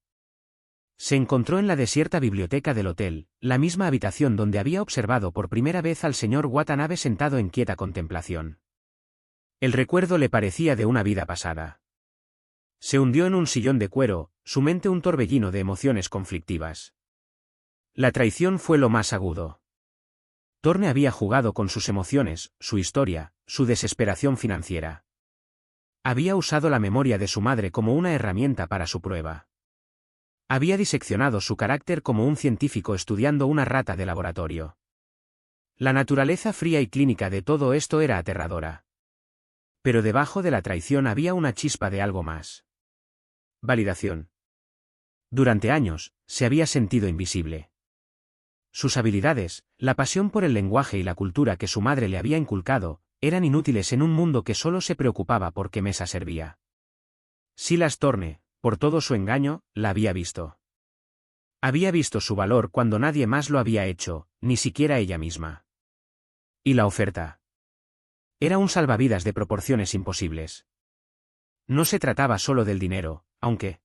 Se encontró en la desierta biblioteca del hotel, la misma habitación donde había observado por primera vez al señor Watanabe sentado en quieta contemplación. El recuerdo le parecía de una vida pasada. Se hundió en un sillón de cuero, su mente un torbellino de emociones conflictivas. La traición fue lo más agudo. Thorne había jugado con sus emociones, su historia, su desesperación financiera. Había usado la memoria de su madre como una herramienta para su prueba. Había diseccionado su carácter como un científico estudiando una rata de laboratorio. La naturaleza fría y clínica de todo esto era aterradora. Pero debajo de la traición había una chispa de algo más. Validación. Durante años, se había sentido invisible. Sus habilidades, la pasión por el lenguaje y la cultura que su madre le había inculcado, eran inútiles en un mundo que solo se preocupaba por qué mesa servía. Silas Thorne, por todo su engaño, la había visto. Había visto su valor cuando nadie más lo había hecho, ni siquiera ella misma. ¿Y la oferta? Era un salvavidas de proporciones imposibles. No se trataba solo del dinero, aunque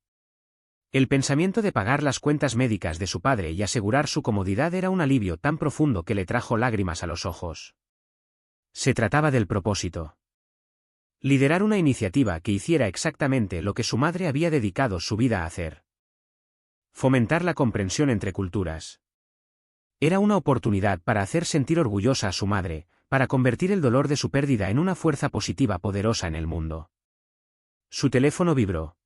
el pensamiento de pagar las cuentas médicas de su padre y asegurar su comodidad era un alivio tan profundo que le trajo lágrimas a los ojos. Se trataba del propósito. Liderar una iniciativa que hiciera exactamente lo que su madre había dedicado su vida a hacer. Fomentar la comprensión entre culturas. Era una oportunidad para hacer sentir orgullosa a su madre, para convertir el dolor de su pérdida en una fuerza positiva poderosa en el mundo. Su teléfono vibró.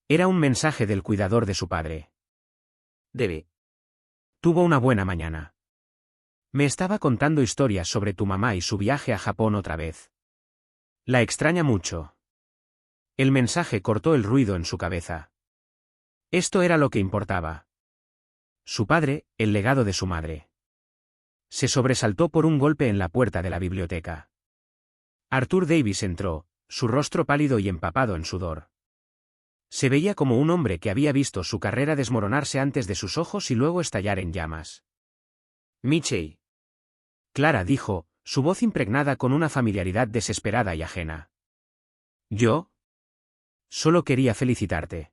Era un mensaje del cuidador de su padre. Debe. Tuvo una buena mañana. Me estaba contando historias sobre tu mamá y su viaje a Japón otra vez. La extraña mucho. El mensaje cortó el ruido en su cabeza. Esto era lo que importaba. Su padre, el legado de su madre. Se sobresaltó por un golpe en la puerta de la biblioteca. Arthur Davis entró, su rostro pálido y empapado en sudor. Se veía como un hombre que había visto su carrera desmoronarse antes de sus ojos y luego estallar en llamas. Michie. Clara dijo, su voz impregnada con una familiaridad desesperada y ajena. ¿Yo? Solo quería felicitarte.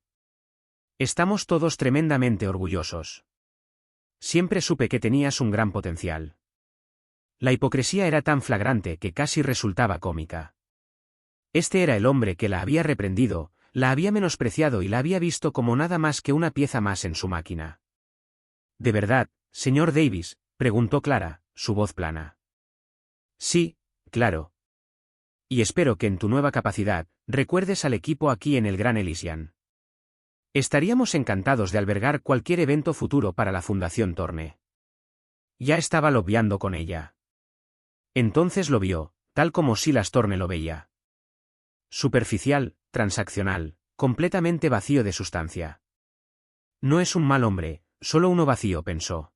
Estamos todos tremendamente orgullosos. Siempre supe que tenías un gran potencial. La hipocresía era tan flagrante que casi resultaba cómica. Este era el hombre que la había reprendido, la había menospreciado y la había visto como nada más que una pieza más en su máquina. ¿De verdad, señor Davis?, preguntó Clara, su voz plana. Sí, claro. Y espero que en tu nueva capacidad, recuerdes al equipo aquí en el Gran Elysian. Estaríamos encantados de albergar cualquier evento futuro para la Fundación Thorne. Ya estaba lobiando con ella. Entonces lo vio, tal como Silas Thorne lo veía. Superficial, transaccional, completamente vacío de sustancia. No es un mal hombre, solo uno vacío, pensó.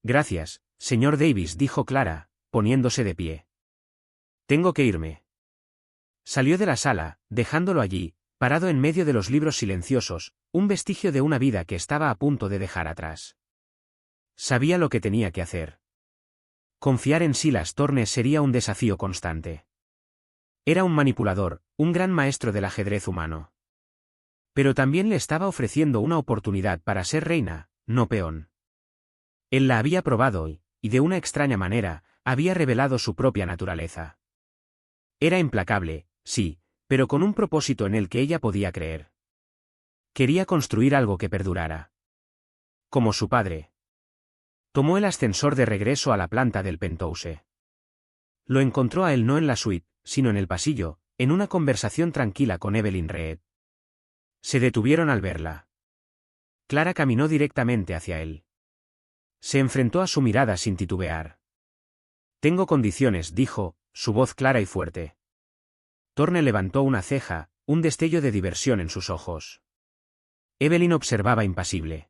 Gracias, señor Davis, dijo Clara, poniéndose de pie. Tengo que irme. Salió de la sala, dejándolo allí, parado en medio de los libros silenciosos, un vestigio de una vida que estaba a punto de dejar atrás. Sabía lo que tenía que hacer. Confiar en Silas Thorne sería un desafío constante. Era un manipulador, un gran maestro del ajedrez humano. Pero también le estaba ofreciendo una oportunidad para ser reina, no peón. Él la había probado y, de una extraña manera, había revelado su propia naturaleza. Era implacable, sí, pero con un propósito en el que ella podía creer. Quería construir algo que perdurara. Como su padre. Tomó el ascensor de regreso a la planta del penthouse. Lo encontró a él no en la suite, sino en el pasillo, en una conversación tranquila con Evelyn Reed. Se detuvieron al verla. Clara caminó directamente hacia él. Se enfrentó a su mirada sin titubear. «Tengo condiciones», dijo, su voz clara y fuerte. Thorne levantó una ceja, un destello de diversión en sus ojos. Evelyn observaba impasible.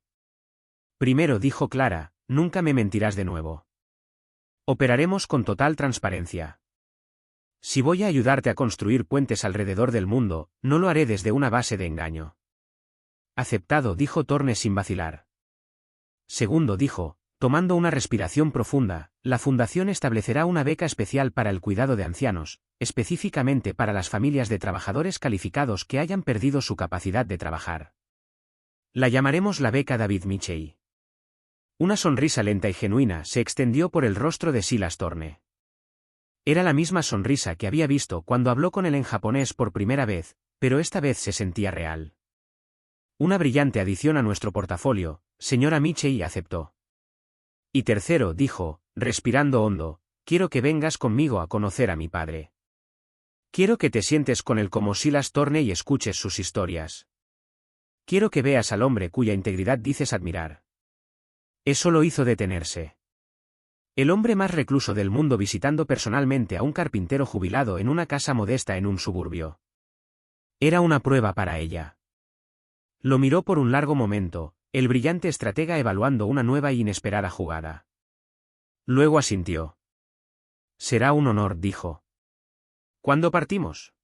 «Primero», dijo Clara, «nunca me mentirás de nuevo. Operaremos con total transparencia. Si voy a ayudarte a construir puentes alrededor del mundo, no lo haré desde una base de engaño». «Aceptado», dijo Thorne sin vacilar. «Segundo», dijo, tomando una respiración profunda, «la Fundación establecerá una beca especial para el cuidado de ancianos, específicamente para las familias de trabajadores calificados que hayan perdido su capacidad de trabajar. La llamaremos la beca David Mitchell». Una sonrisa lenta y genuina se extendió por el rostro de Silas Thorne. Era la misma sonrisa que había visto cuando habló con él en japonés por primera vez, pero esta vez se sentía real. «Una brillante adición a nuestro portafolio», señora Mitchell aceptó. «Y tercero», dijo, respirando hondo, «quiero que vengas conmigo a conocer a mi padre. Quiero que te sientes con él como Silas Thorne y escuches sus historias. Quiero que veas al hombre cuya integridad dices admirar». Eso lo hizo detenerse. El hombre más recluso del mundo visitando personalmente a un carpintero jubilado en una casa modesta en un suburbio. Era una prueba para ella. Lo miró por un largo momento, el brillante estratega evaluando una nueva e inesperada jugada. Luego asintió. «Será un honor», dijo. «¿Cuándo partimos?»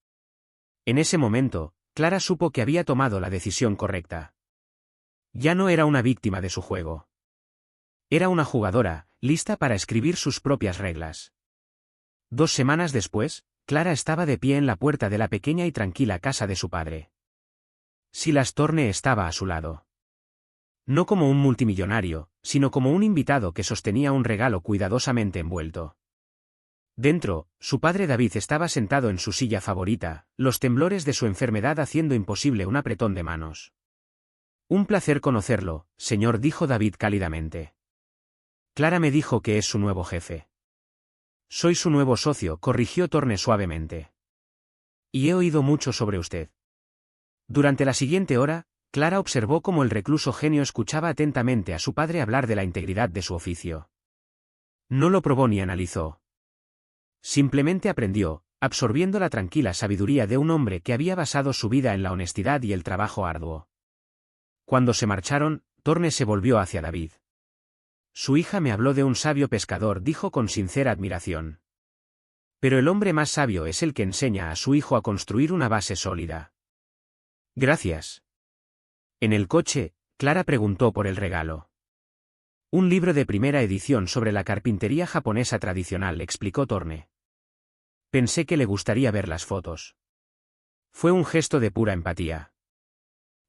En ese momento, Clara supo que había tomado la decisión correcta. Ya no era una víctima de su juego. Era una jugadora, lista para escribir sus propias reglas. 2 semanas después, Clara estaba de pie en la puerta de la pequeña y tranquila casa de su padre. Silas Thorne estaba a su lado. No como un multimillonario, sino como un invitado que sostenía un regalo cuidadosamente envuelto. Dentro, su padre David estaba sentado en su silla favorita, los temblores de su enfermedad haciendo imposible un apretón de manos. «Un placer conocerlo, señor», dijo David cálidamente. «Clara me dijo que es su nuevo jefe». «Soy su nuevo socio», corrigió Thorne suavemente. «Y he oído mucho sobre usted». Durante la siguiente hora, Clara observó cómo el recluso genio escuchaba atentamente a su padre hablar de la integridad de su oficio. No lo probó ni analizó. Simplemente aprendió, absorbiendo la tranquila sabiduría de un hombre que había basado su vida en la honestidad y el trabajo arduo. Cuando se marcharon, Thorne se volvió hacia David. «Su hija me habló de un sabio pescador», dijo con sincera admiración. «Pero el hombre más sabio es el que enseña a su hijo a construir una base sólida». «Gracias». En el coche, Clara preguntó por el regalo. «Un libro de primera edición sobre la carpintería japonesa tradicional», explicó Thorne. «Pensé que le gustaría ver las fotos». Fue un gesto de pura empatía.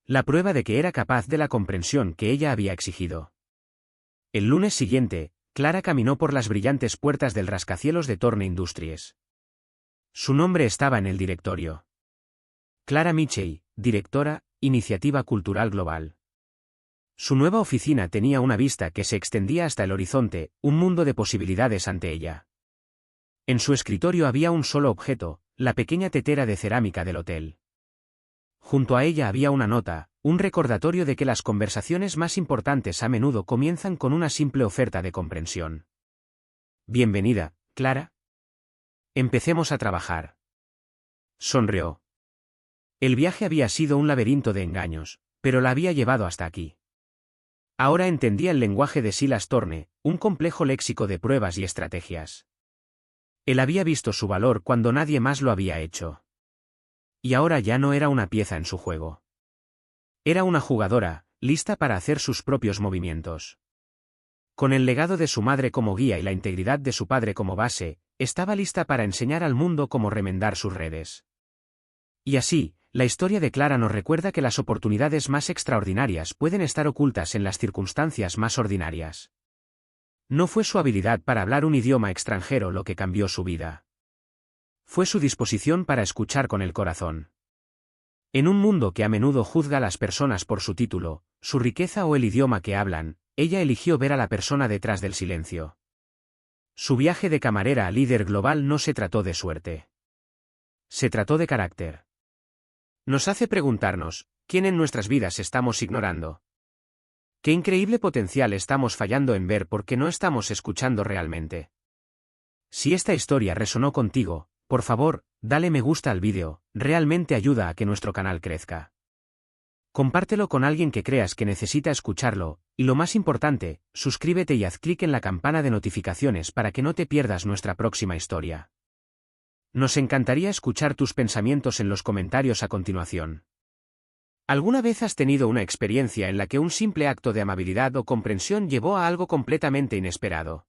La prueba de que era capaz de la comprensión que ella había exigido. El lunes siguiente, Clara caminó por las brillantes puertas del rascacielos de Thorne Industries. Su nombre estaba en el directorio. Clara Mitchell, directora, Iniciativa Cultural Global. Su nueva oficina tenía una vista que se extendía hasta el horizonte, un mundo de posibilidades ante ella. En su escritorio había un solo objeto, la pequeña tetera de cerámica del hotel. Junto a ella había una nota, un recordatorio de que las conversaciones más importantes a menudo comienzan con una simple oferta de comprensión. «Bienvenida, Clara. Empecemos a trabajar». Sonrió. El viaje había sido un laberinto de engaños, pero la había llevado hasta aquí. Ahora entendía el lenguaje de Silas Thorne, un complejo léxico de pruebas y estrategias. Él había visto su valor cuando nadie más lo había hecho. Y ahora ya no era una pieza en su juego. Era una jugadora, lista para hacer sus propios movimientos. Con el legado de su madre como guía y la integridad de su padre como base, estaba lista para enseñar al mundo cómo remendar sus redes. Y así, la historia de Clara nos recuerda que las oportunidades más extraordinarias pueden estar ocultas en las circunstancias más ordinarias. No fue su habilidad para hablar un idioma extranjero lo que cambió su vida. Fue su disposición para escuchar con el corazón. En un mundo que a menudo juzga a las personas por su título, su riqueza o el idioma que hablan, ella eligió ver a la persona detrás del silencio. Su viaje de camarera a líder global no se trató de suerte. Se trató de carácter. Nos hace preguntarnos, ¿quién en nuestras vidas estamos ignorando? ¿Qué increíble potencial estamos fallando en ver porque no estamos escuchando realmente? Si esta historia resonó contigo, por favor, dale me gusta al vídeo, realmente ayuda a que nuestro canal crezca. Compártelo con alguien que creas que necesita escucharlo, y lo más importante, suscríbete y haz clic en la campana de notificaciones para que no te pierdas nuestra próxima historia. Nos encantaría escuchar tus pensamientos en los comentarios a continuación. ¿Alguna vez has tenido una experiencia en la que un simple acto de amabilidad o comprensión llevó a algo completamente inesperado?